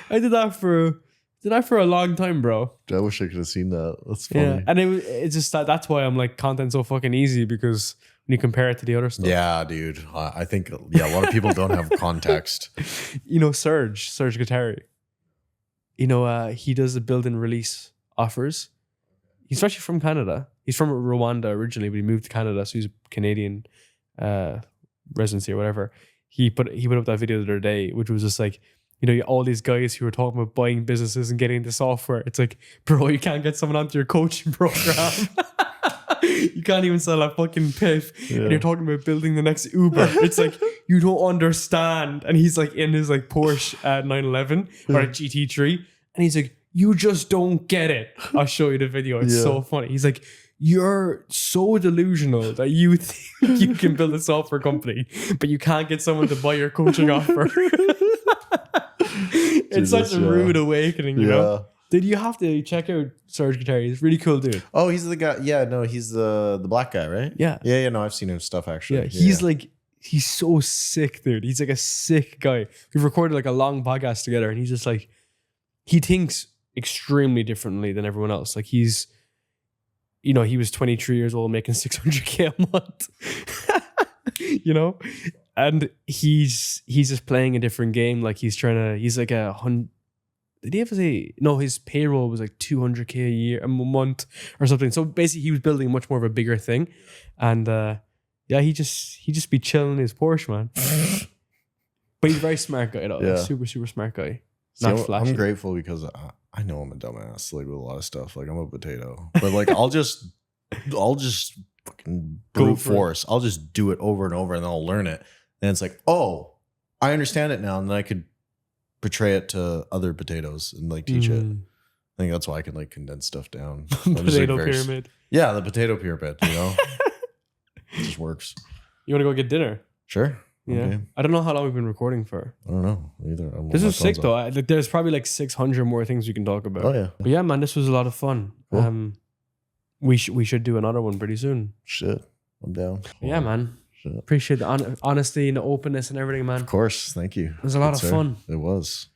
I did that for a long time, bro. I wish I could have seen that. That's funny. Yeah, and it's just that's why I'm like, content's so fucking easy, because when you compare it to the other stuff. Yeah, dude. I think a lot of people don't have context. You know, Serge Guattari. You know, he does the build and release offers. He's actually from Canada. He's from Rwanda originally, but he moved to Canada, so he's a Canadian residency or whatever. He put up that video the other day, which was just like, you know, all these guys who were talking about buying businesses and getting into software. It's like, bro, you can't get someone onto your coaching program. You can't even sell a fucking piff. Yeah. And you're talking about building the next Uber. It's like, you don't understand. And he's like in his like Porsche 911 or a GT3. And he's like, you just don't get it. I'll show you the video. It's so funny. He's like, you're so delusional that you think you can build a software company, but you can't get someone to buy your coaching offer. It's such a rude awakening, you know? Did you have to check out Serge Guattari? He's a really cool dude. Oh, he's the guy. Yeah, no, he's the black guy, right? Yeah. Yeah, no, I've seen his stuff actually. Yeah, he's like, he's so sick, dude. He's like a sick guy. We've recorded like a long podcast together, and he's just like, he thinks extremely differently than everyone else. Like he's, you know, he was 23 years old making 600K a month, you know? And he's just playing a different game. Like he's like did he ever say, no, his payroll was like 200K a month or something. So basically he was building much more of a bigger thing. And he just be chilling in his Porsche, man. But he's a very smart guy though. Yeah. Super, super smart guy. Not flashy. I'm grateful because I know I'm a dumbass, like with a lot of stuff. Like I'm a potato, but like I'll just fucking brute force. I'll just do it over and over, and then I'll learn it. And it's like, oh, I understand it now, and then I could portray it to other potatoes and like teach it. I think that's why I can like condense stuff down. Potato pyramid. Yeah, the potato pyramid. You know, it just works. You want to go get dinner? Sure. Yeah. Okay. I don't know how long we've been recording for. I don't know either. This is sick though. There's probably like 600 more things we can talk about. Oh yeah. But yeah, man, this was a lot of fun. Cool. We should do another one pretty soon. Shit, I'm down. Yeah, man. Shit. Appreciate the honesty and the openness and everything, man. Of course, thank you. It was a lot of fun. It was.